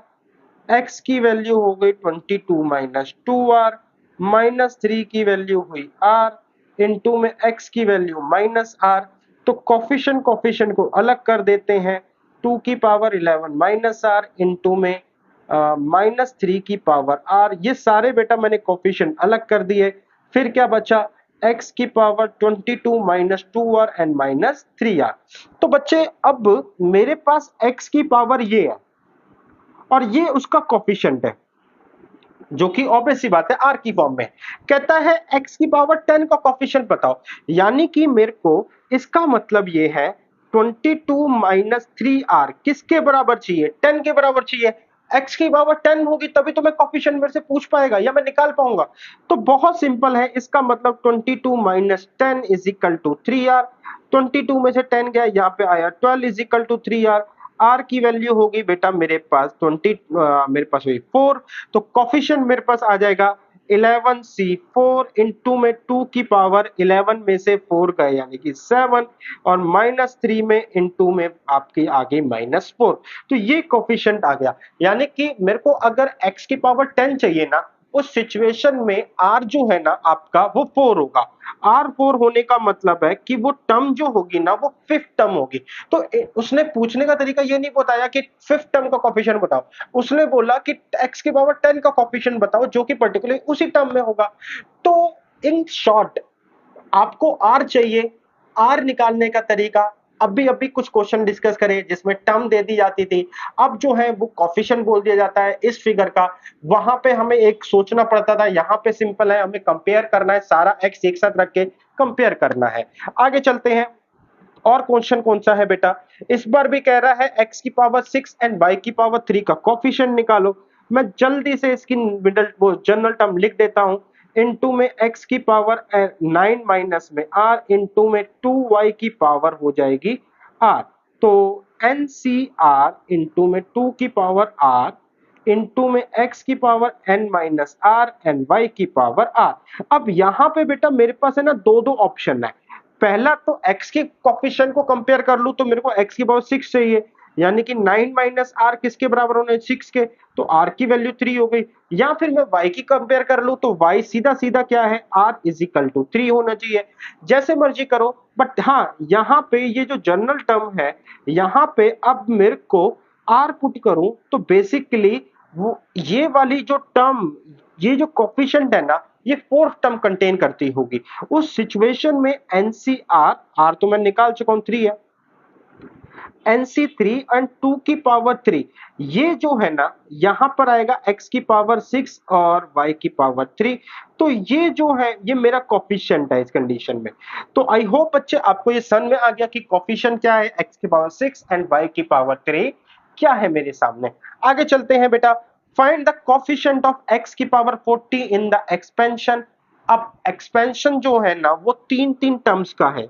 एक्स की वैल्यू हो गई 22 minus two r, minus three की वैल्यू हुई आर इंटू में एक्स की वैल्यू माइनस आर। तो कोफिशिएंट को अलग कर देते हैं, 2 की पावर 11 माइनस आर इंटू में माइनस थ्री की पावर आर, ये सारे बेटा मैंने कोफिशिएंट अलग कर दिए। फिर क्या बचा x की power 22 minus two r and minus three r. तो बच्चे अब मेरे पास x की पावर ये है और ये उसका कोफिशिएंट है, जो कि ऑब्वियस सी बात है r की फॉर्म में। कहता है x की पावर 10 का कोफिशिएंट बताओ, यानी कि मेरे को इसका मतलब ये है 22 माइनस थ्री आर किसके बराबर चाहिए, 10 के बराबर चाहिए। x की पावर 10 होगी तभी तो मैं कोफिशिएंट मेरे से पूछ पाएगा या मैं निकाल पाऊंगा। तो बहुत सिंपल है, इसका मतलब 22 minus 10 is equal to 3r। 22 में से 10 गया, यहाँ पे आया 12 is equal to 3r। r की वैल्यू होगी बेटा मेरे पास 20, मेरे पास हुई 4, तो कोफिशिएंट मेरे पास आ जाएगा 11c। 4 इंटू में 2 की पावर 11 में से 4 गए यानी कि 7, और -3 में इंटू में आपकी आ गई -4। तो ये कोफिशिएंट आ गया, यानी कि मेरे को अगर x की पावर 10 चाहिए ना, उस सिचुएशन में r जो है ना आपका वो 4 होगा। r 4 होने का मतलब है कि वो टर्म जो होगी ना वो फिफ्थ टर्म होगी। तो उसने पूछने का तरीका ये नहीं बताया कि फिफ्थ टर्म का कोफिशिएंट बताओ, उसने बोला कि x की पावर 10 का कोफिशिएंट बताओ जो कि पर्टिकुलरली उसी टर्म में होगा। तो इन शॉर्ट आपको आर चाहिए, आर निकालने का तरीका अभी अभी कुछ क्वेश्चन डिस्कस करे जिसमें टर्म दे दी जाती थी, अब जो है वो कोफिशिएंट बोल दिया जाता है इस फिगर का। वहां पे हमें एक सोचना पड़ता था, यहाँ पे सिंपल है, हमें कंपेयर करना है, सारा एक्स एक साथ रख के कंपेयर करना है। आगे चलते हैं, और क्वेश्चन कौन सा है बेटा, इस बार भी कह रहा है x की पावर 6 एंड y की पावर 3 का कोफिशिएंट निकालो। मैं जल्दी से इसकी मिडल वो जनरल टर्म लिख देता हूं, इनटू में x की पावर 9 माइनस में r इनटू में 2y की पावर हो जाएगी r। तो ncr इनटू में 2 की पावर r इनटू में x की power n minus r and y की पावर r। अब यहां पे बेटा मेरे पास है ना दो दो ऑप्शन है। पहला तो x के कोफिशिएंट को कंपेयर कर लूं तो मेरे को x की पावर 6 चाहिए, यानी कि 9 माइनस r किसके बराबर होने 6 के, तो r की वैल्यू 3 हो गई। या फिर मैं y की कंपेयर कर लूं तो y सीधा सीधा क्या है, r इज इक्वल टू 3 होना चाहिए। जैसे मर्जी करो, बट हाँ यहाँ पे ये जो जनरल टर्म है, यहाँ पे अब मेरे को r पुट करूं तो बेसिकली वो ये वाली जो टर्म, ये जो कोफिशिएंट है ना, ये फोर्थ टर्म कंटेन करती होगी। उस सिचुएशन में एनसीआर, आर तो मैं निकाल चुका हूं 3 है, NC3 एंड 2 की पावर 3, ये जो है ना यहां पर आएगा x की पावर 6 और y की पावर 3। तो ये जो है ये मेरा कोफिशिएंट है इस कंडीशन में। तो आई होप बच्चे आपको ये समझ में आ गया कि कोफिशिएंट क्या है, x की पावर 6 एंड y की पावर 3 क्या है मेरे सामने। आगे चलते हैं बेटा, find the coefficient of x की पावर 40 इन द एक्सपेंशन। अब एक्सपेंशन जो है ना वो तीन तीन टर्म्स का है।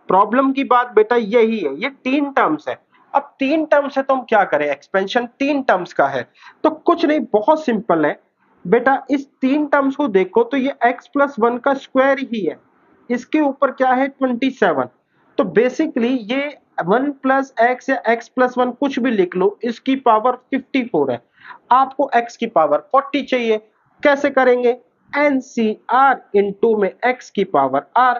प्रॉब्लम की बात बेटा यही है, ये तीन टर्म्स है। अब तीन टर्म्स है तो हम क्या करें, एक्सपेंशन तीन टर्म्स का है, तो कुछ नहीं, बहुत सिंपल है बेटा। इस तीन टर्म्स को देखो तो ये x प्लस 1 का स्क्वायर ही है, इसके ऊपर क्या है 27। तो बेसिकली ये 1 प्लस एक्स या x प्लस 1 कुछ भी लिख लो, इसकी पावर 54 है। आपको x की पावर 40 चाहिए, कैसे करेंगे, एन सी आर इंटू में x की पावर r।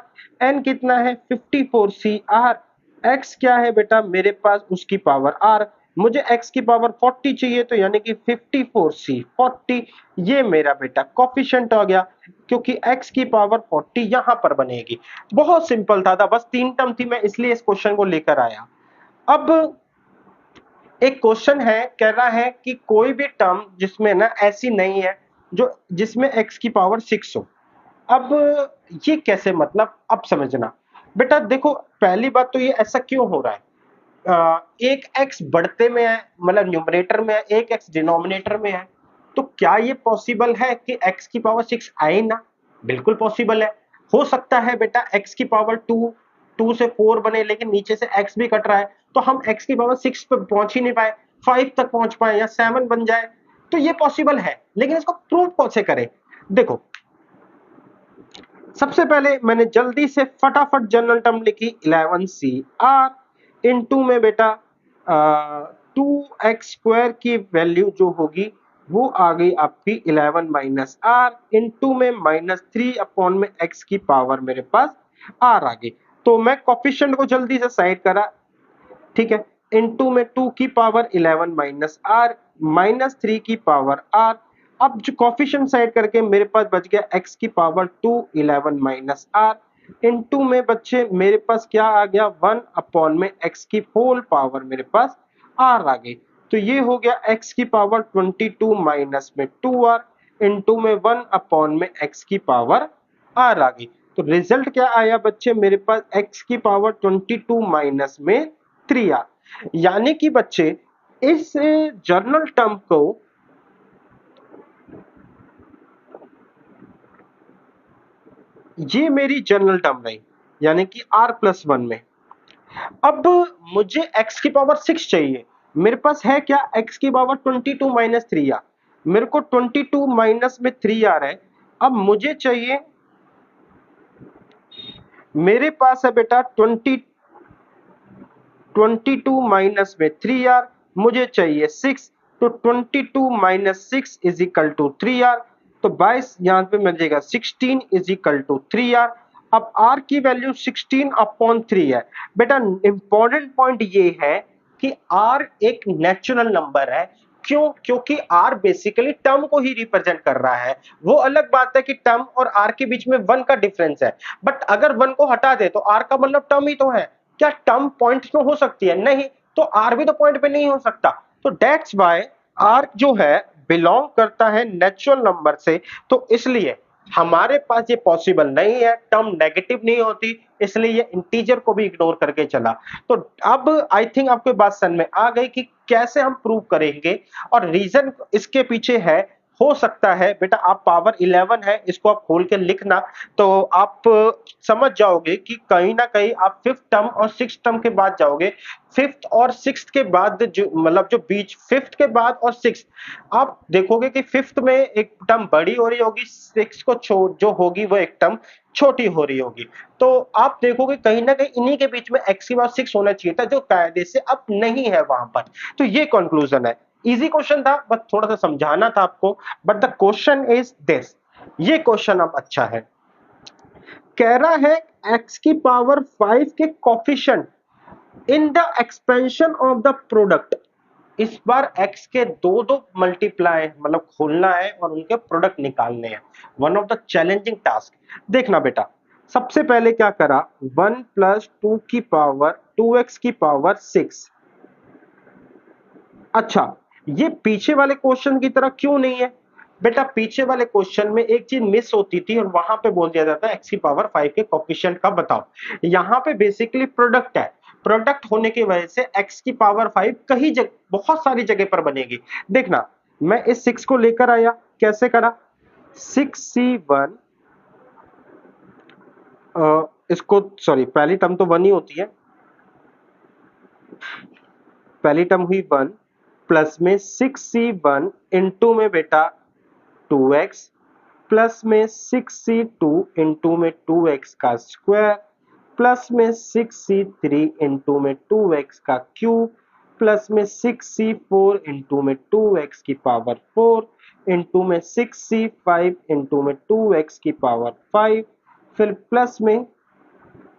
n कितना है 54 सी आर, x क्या है बेटा मेरे पास उसकी पावर r, मुझे x की पावर 40 चाहिए तो यानी कि 54 सी 40, ये मेरा बेटा कोफिशिएंट हो गया, क्योंकि x की पावर 40 यहां पर बनेगी। बहुत सिंपल था, बस तीन टर्म थी, मैं इसलिए इस क्वेश्चन को लेकर आया। अब एक क्वेश्चन है, कह रहा है कि कोई भी टर्म जिसमें ना ऐसी नहीं है जो जिसमें x की पावर 6 हो। अब ये कैसे, मतलब अब समझना बेटा, देखो पहली बात तो ये ऐसा क्यों हो रहा है, एक x बढ़ते में है, मतलब न्यूमरेटर में है, एक x डिनोमिनेटर में है, तो क्या ये पॉसिबल है कि x की पावर 6 आए ना, बिल्कुल पॉसिबल है। हो सकता है बेटा x की पावर 2, 2 से 4 बने लेकिन नीचे से x भी कट रहा है, तो हम x की पावर 6 पे पहुंच ही नहीं पाए, 5 तक पहुंच पाए या 7 बन जाए, तो ये पॉसिबल है, लेकिन इसको प्रूव कैसे करें। देखो सबसे पहले मैंने जल्दी से फटाफट जनरल टर्म लिखी 11CR इनटू में बेटा 2x स्क्वायर की वैल्यू जो होगी वो आ गई आपकी 11 माइनस आर इंटू में -3 अपॉन में x की पावर मेरे पास r आ गई। तो मैं कोफिशिएंट को जल्दी से साइड करा, ठीक है, इनटू में 2 की पावर 11 माइनस आर -3 की पावर r। अब जो कोफिशिएंट साइड करके मेरे पास बच गया x की पावर 2 11 माइनस आर इनटू में बच्चे मेरे पास क्या आ गया 1 अपॉन में x की होल पावर मेरे पास r आ गई। तो ये हो गया x की पावर 22 माइनस में 2r इनटू में 1 अपॉन में x की पावर r आ गई। तो रिजल्ट क्या आया बच्चे, मेरे पास x की पावर 22 माइनस में 3r, यानी कि बच्चे इस जर्नल टर्म को ये मेरी जनरल टर्म रही, यानी कि r+1 में। अब मुझे x की पावर 6 चाहिए। मेरे पास है क्या, x की पावर 22 माइनस 3r। मेरे को 22 माइनस में 3 आ रहा है। अब मुझे चाहिए, मेरे पास है बेटा 22 माइनस में 3r, मुझे चाहिए 6। तो 22 minus 6 is equal to 3r। तो 22 यहां पे मिल जाएगा 16 इज इक्वल टू 3r। अब r की वैल्यू 16/3 है। बेटा इंपॉर्टेंट पॉइंट ये है कि r एक नेचुरल नंबर है। क्यों? क्योंकि r बेसिकली टर्म को ही रिप्रेजेंट कर रहा है। वो अलग बात है कि टर्म और r के बीच में 1 का डिफरेंस है, बट अगर 1 को हटा दे तो r का मतलब टर्म ही तो है। क्या टर्म पॉइंट में हो सकती है? नहीं। तो आर भी तो पॉइंट पे नहीं हो सकता। तो दैट्स वाई आर जो है बिलोंग करता है नेचुरल नंबर से। तो इसलिए हमारे पास ये पॉसिबल नहीं है, टर्म नेगेटिव नहीं होती, इसलिए ये इंटीजर को भी इग्नोर करके चला। तो अब आई थिंक आपको बात समझ में आ गई कि कैसे हम प्रूव करेंगे, और रीजन इसके पीछे है, हो सकता है बेटा आप पावर 11 है इसको आप खोल के लिखना, तो आप समझ जाओगे कि कहीं ना कहीं आप फिफ्थ टर्म और सिक्स टर्म के बाद जाओगे। फिफ्थ और सिक्स के बाद जो मतलब जो बीच फिफ्थ के बाद और सिक्स, आप देखोगे कि फिफ्थ में एक टर्म बड़ी हो रही होगी, सिक्स को जो होगी वो एक टर्म छोटी हो रही होगी। तो आप देखोगे कहीं ना कहीं इन्हीं के बीच में एक्स के बाद सिक्स होना चाहिए था, जो कायदे से अब नहीं है वहां पर। तो ये कंक्लूजन है। इजी क्वेश्चन था, बस थोड़ा सा समझाना था आपको। But the question is this, ये क्वेश्चन अब अच्छा है। कह रहा है x की पावर 5 के coefficient in the expansion of the product. इस बार x के दो दो मल्टीप्लाई मतलब खोलना है और उनके प्रोडक्ट निकालने हैं। One of the challenging task. देखना बेटा, सबसे पहले क्या करा, 1 प्लस 2 की पावर 2x की पावर 6। अच्छा, ये पीछे वाले क्वेश्चन की तरह क्यों नहीं है? बेटा पीछे वाले क्वेश्चन में एक चीज मिस होती थी और वहां पे बोल दिया जाता है एक्स की पावर 5 के कोफिशिएंट का बताओ। यहाँ पे बेसिकली प्रोडक्ट है। प्रोडक्ट होने की वजह से एक्स की पावर 5 कहीं जगह बहुत सारी जगह पर बनेगी। देखना, मैं इस 6 को लेकर आया, कैसे करा, 6c1, इसको सॉरी पहली टर्म तो 1 ही होती है, पहली टर्म हुई 1, प्लस में 6c1 इंटू में बेटा 2x, प्लस में 6c2 इंटू में 2x का स्क्वायर, प्लस में 6c3 इंटू में 2x का क्यूब, प्लस में 6c4 इंटू में 2x की पावर 4, इंटू में 6c5 इंटू में 2x की पावर 5, फिर प्लस में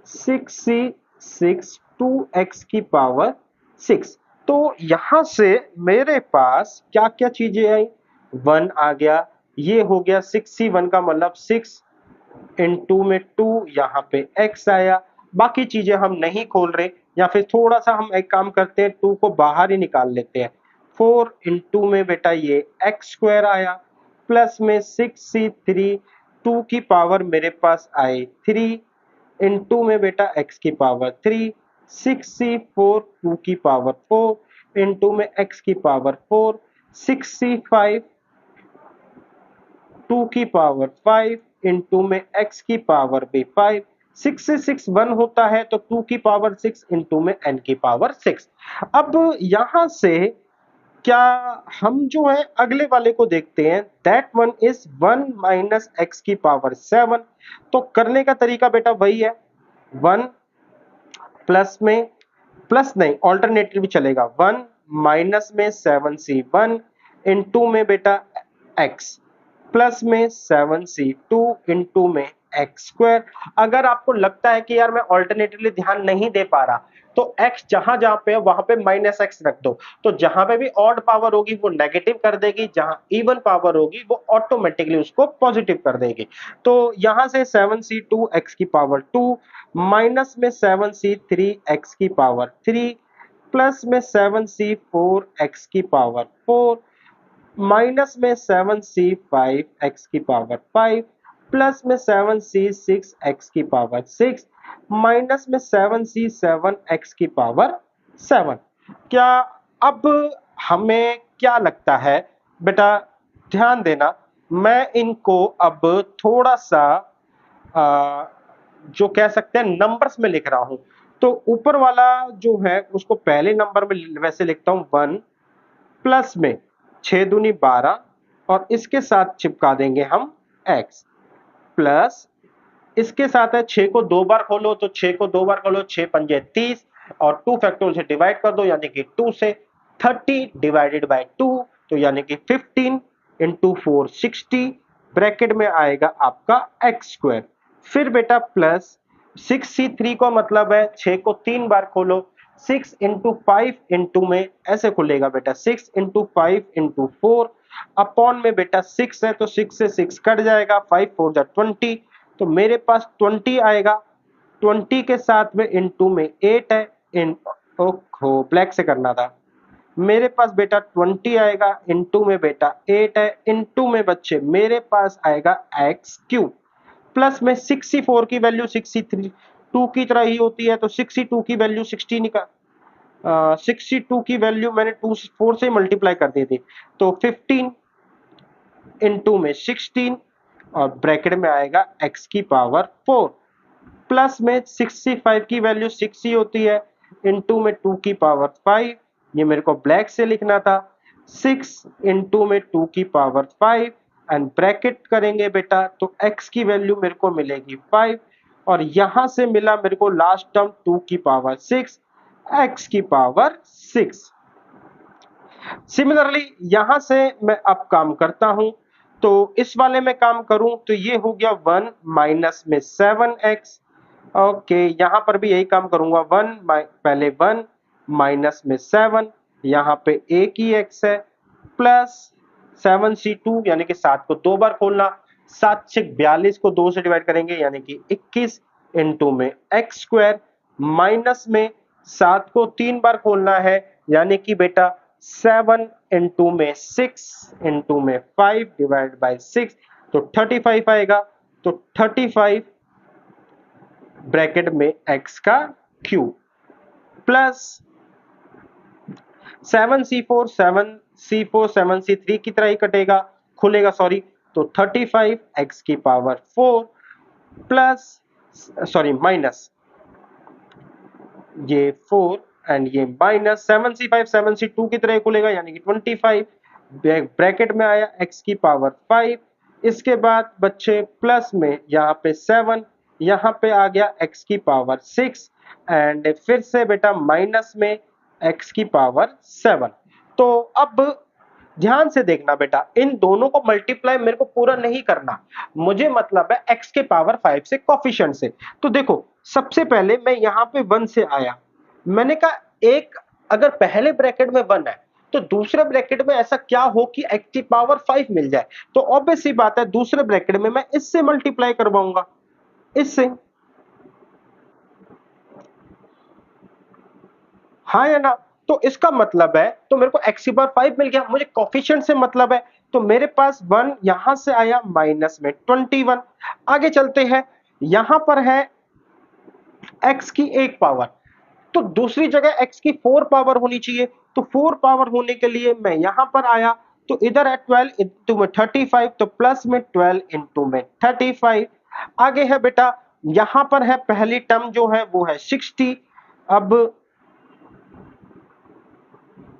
6c6 2x की पावर 6। तो यहां से मेरे पास क्या क्या चीजें आई, 1 आ गया, ये हो गया 6c1 का मतलब 6 इंटू में 2, यहाँ पे x आया। बाकी चीजें हम नहीं खोल रहे, या फिर थोड़ा सा हम एक काम करते हैं, 2 को बाहर ही निकाल लेते हैं। 4 इंटू में बेटा ये x स्क्वायर आया, प्लस में 6c3 2 की पावर मेरे पास आई 3, इंटू में बेटा x की पावर 3, 6c4 2 की पावर 4 इंटू में x की पावर 4, 6c5 2 की पावर 5 इंटू में x की पावर भी 5। 6 से 6 1 होता है, तो 2 की पावर 6 इंटू में n की पावर 6। अब यहां से क्या हम जो है अगले वाले को देखते हैं, that one is 1 minus x की पावर 7। तो करने का तरीका बेटा वही है, 1 प्लस में, प्लस नहीं ऑल्टरनेटिव भी चलेगा, 1 माइनस में 7c1 इंटू में बेटा x, प्लस में 7c2 इंटू में एक्स स्क्वायर। अगर आपको लगता है कि यार मैं ऑल्टरनेटिवली ध्यान नहीं दे पा रहा, तो x जहां जहां पे है वहां पे माइनस एक्स रख दो। तो जहां पे भी ऑड पावर होगी वो नेगेटिव कर देगी, जहां इवन पावर होगी वो ऑटोमेटिकली उसको पॉजिटिव कर देगी। तो यहां से 7c2 x की पावर 2 माइनस में 7c3 x की पावर 3, प्लस में 7c4 x की पावर 4, माइनस में 7c5 x की पावर 5, प्लस में 7c6 x की पावर 6, माइनस में 7c7 x की पावर 7। क्या अब हमें क्या लगता है बेटा, ध्यान देना, मैं इनको अब थोड़ा सा जो कह सकते हैं नंबर्स में लिख रहा हूं। तो ऊपर वाला जो है उसको पहले नंबर में वैसे लिखता हूं 1, प्लस में 6 दूनी 12 और इसके साथ चिपका देंगे हम x, प्लस इसके साथ है 6 को 2 बार खोलो तो 6 को 2 बार खोलो, 6 पंजे 30 और 2 फैक्टोरियल से डिवाइड कर दो यानी कि 2 से, 30 डिवाइडेड बाय 2 तो यानी कि 15 इंटू 4 60, ब्रैकेट में आएगा आपका एक्स स्क्वायर। फिर बेटा प्लस 6c3 का मतलब है 6 को 3 बार खोलो, 6 इंटू 5 इंटू में ऐसे खुलेगा बेटा 6 इंटू 5 इंटू 4 अपॉन में बेटा 6 है तो 6 से 6 कट जाएगा, 5 4 जा 20 तो मेरे पास 20 आएगा। 20 के साथ में इंटू में 8 है, इन ओहो ब्लैक से करना था। मेरे पास बेटा 20 आएगा, इंटू में बेटा 8 है, इंटू में बच्चे मेरे पास आएगा एक्स क्यूब, प्लस में 64 की वैल्यू 63 2 की तरह ही होती है तो 62 की वैल्यू 60 निकाल 62 की वैल्यू मैंने 2 4 से मल्टीप्लाई कर दी थी तो 15 इंटू में 16 और ब्रैकेट में आएगा x की पावर 4, प्लस में 65 की वैल्यू 6 ही होती है, इंटू में 2 की पावर 5, ये मेरे को ब्लैक से लिखना था, 6 इंटू में 2 की पावर 5 एंड ब्रैकेट करेंगे बेटा तो x की वैल्यू मेरे को मिलेगी 5 और यहां से मिला मेरे को लास्ट टर्म 2 की पावर 6 x की पावर 6। सिमिलरली यहां से मैं अब काम करता हूं तो इस वाले में काम करूं तो ये हो गया 1 माइनस में 7x। ओके यहां पर भी यही काम करूंगा, 1 पहले 1 माइनस में 7, यहां पे एक ही x है, प्लस 7c2 यानी कि 7 को 2 बार खोलना, 7 से 42 को 2 से डिवाइड करेंगे यानी कि 21 इंटू में एक्स स्क्वायर, माइनस में 7 को 3 बार खोलना है यानी कि बेटा 7 इंटू में 6 इंटू में 5 डिवाइड बाय 6 तो 35 आएगा, तो 35 ब्रैकेट में x का cube plus 7c4 7c4 7c3 की तरह ही कटेगा खुलेगा सॉरी, तो 35 x की पावर 4 प्लस सॉरी माइनस ये 4 एंड ये माइनस 7c5 7c2 की तरह खुलेगा यानी कि 25 ब्रैकेट में आया x की पावर 5, इसके बाद बच्चे प्लस में यहाँ पे 7, यहाँ पे आ गया x की पावर 6 एंड फिर से बेटा माइनस में x की पावर 7। तो अब ध्यान से देखना बेटा, इन दोनों को मल्टीप्लाई मेरे को पूरा नहीं करना, मुझे मतलब है x के पावर 5 से कोफिशिएंट से। तो देखो सबसे पहले मैं यहाँ पे 1 से आया, मैंने कहा एक अगर पहले ब्रैकेट में 1 है तो दूसरे ब्रैकेट में ऐसा क्या हो कि x की पावर 5 मिल जाए, तो ऑब्वियस सी बात है दूसरे ब्रैकेट में मैं इससे मल्टीप्लाई करवाऊंगा, इससे, हाँ या ना। तो इसका मतलब है तो मेरे को x की पावर 5 मिल गया, मुझे कोफिशिएंट से मतलब है तो मेरे पास 1 यहां से आया माइनस में 21। आगे चलते हैं, यहां पर है x की एक पावर तो दूसरी जगह x की 4 पावर होनी चाहिए, तो 4 पावर होने के लिए मैं यहां पर आया तो इधर है 12 इंटू में 35 तो प्लस में 12 इंटू में 35। आगे है बेटा यहां पर है पहली टर्म जो है वो है 60, अब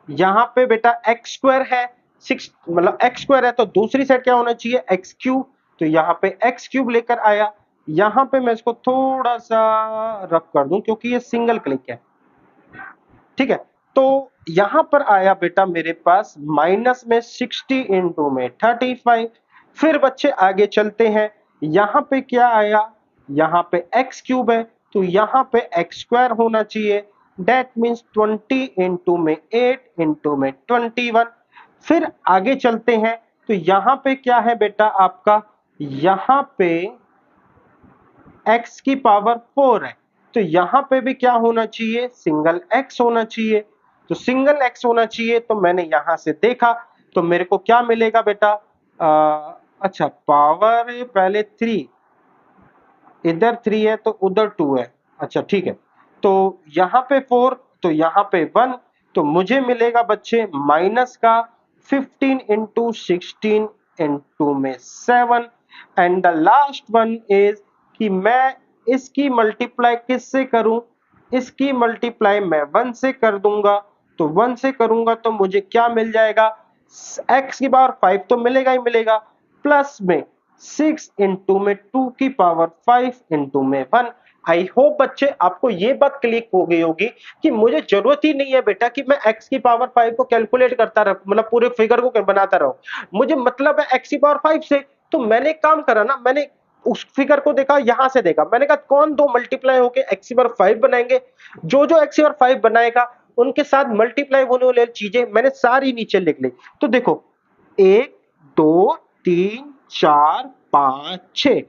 यहाँ पे बेटा एक्स स्क्वायर है, 6 मतलब एक्स स्क्वायर है तो दूसरी साइड क्या होना चाहिए एक्स क्यूब, तो यहाँ पे एक्स क्यूब लेकर आया, यहाँ पे मैं इसको थोड़ा सा रफ कर दूं क्योंकि ये सिंगल क्लिक है, ठीक है। तो यहां पर आया बेटा मेरे पास माइनस में 60 इंटू में 35। फिर बच्चे आगे चलते हैं, यहां पे क्या आया, यहां पे एक्स क्यूब है तो यहां पे एक्स स्क्वायर होना चाहिए, दैट मीन्स 20 इंटू में 8 इंटू में 21। फिर आगे चलते हैं तो यहां पे क्या है बेटा आपका, यहां पे x की पावर 4 है तो यहां पे भी क्या होना चाहिए सिंगल x होना चाहिए, तो सिंगल x होना चाहिए तो मैंने यहां से देखा तो मेरे को क्या मिलेगा बेटा, अच्छा पावर पहले 3, इधर 3 है तो उधर 2 है, अच्छा ठीक है, तो यहां पे 4 तो यहां पे 1 तो मुझे मिलेगा बच्चे माइनस का 15 इंटू 16 इंटू में 7 and the last one is कि मैं इसकी मल्टीप्लाई किससे करूं, इसकी मल्टीप्लाई मैं 1 से कर दूंगा, तो 1 से करूंगा तो मुझे क्या मिल जाएगा, x की पावर 5 तो मिलेगा ही मिलेगा, प्लस में 6 इंटू में 2 की पावर 5 इंटू में 1। आई होप बच्चे आपको ये बात क्लिक हो गई होगी कि मुझे जरूरत ही नहीं है बेटा कि मैं x की पावर 5 को कैलकुलेट करता रहूं, मतलब पूरे फिगर को बनाता रहूं, मुझे मतलब है x की पावर 5 से। तो मैंने एक काम करा ना, मैंने उस फिगर को देखा, यहां से देखा, मैंने कहा कौन दो मल्टीप्लाई होके x की पावर 5 बनाएंगे, जो जो x की पावर 5 बनाएगा उनके साथ मल्टीप्लाई होने वाली चीजें मैंने सारी नीचे लिख ली। तो देखो 1 2 3 4 5 6,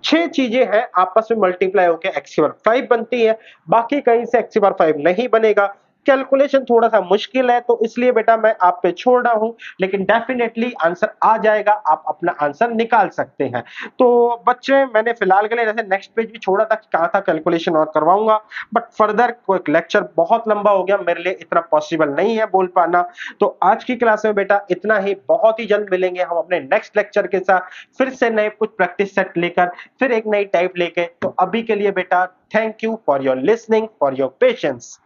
6 चीजें हैं आपस में मल्टीप्लाई होकर x की पावर 5 बनती है, बाकी कहीं से x की पावर 5 नहीं बनेगा। कैलकुलेशन थोड़ा सा मुश्किल है तो इसलिए बेटा मैं आप पे छोड़ रहा हूं, लेकिन डेफिनेटली आंसर आ जाएगा, आप अपना आंसर निकाल सकते हैं। तो बच्चे मैंने फिलहाल के लिए जैसे नेक्स्ट पेज भी छोड़ा था कि कहा था कैलकुलेशन और करवाऊंगा, बट फर्दर कोई लेक्चर बहुत लंबा हो गया, मेरे लिए इतना पॉसिबल नहीं है बोल पाना। तो आज की क्लास में बेटा इतना ही, बहुत ही जल्द मिलेंगे हम अपने नेक्स्ट लेक्चर के साथ, फिर से नए कुछ प्रैक्टिस सेट लेकर, फिर एक नई टाइप लेके। तो अभी के लिए बेटा thank you for your listening, for your patience.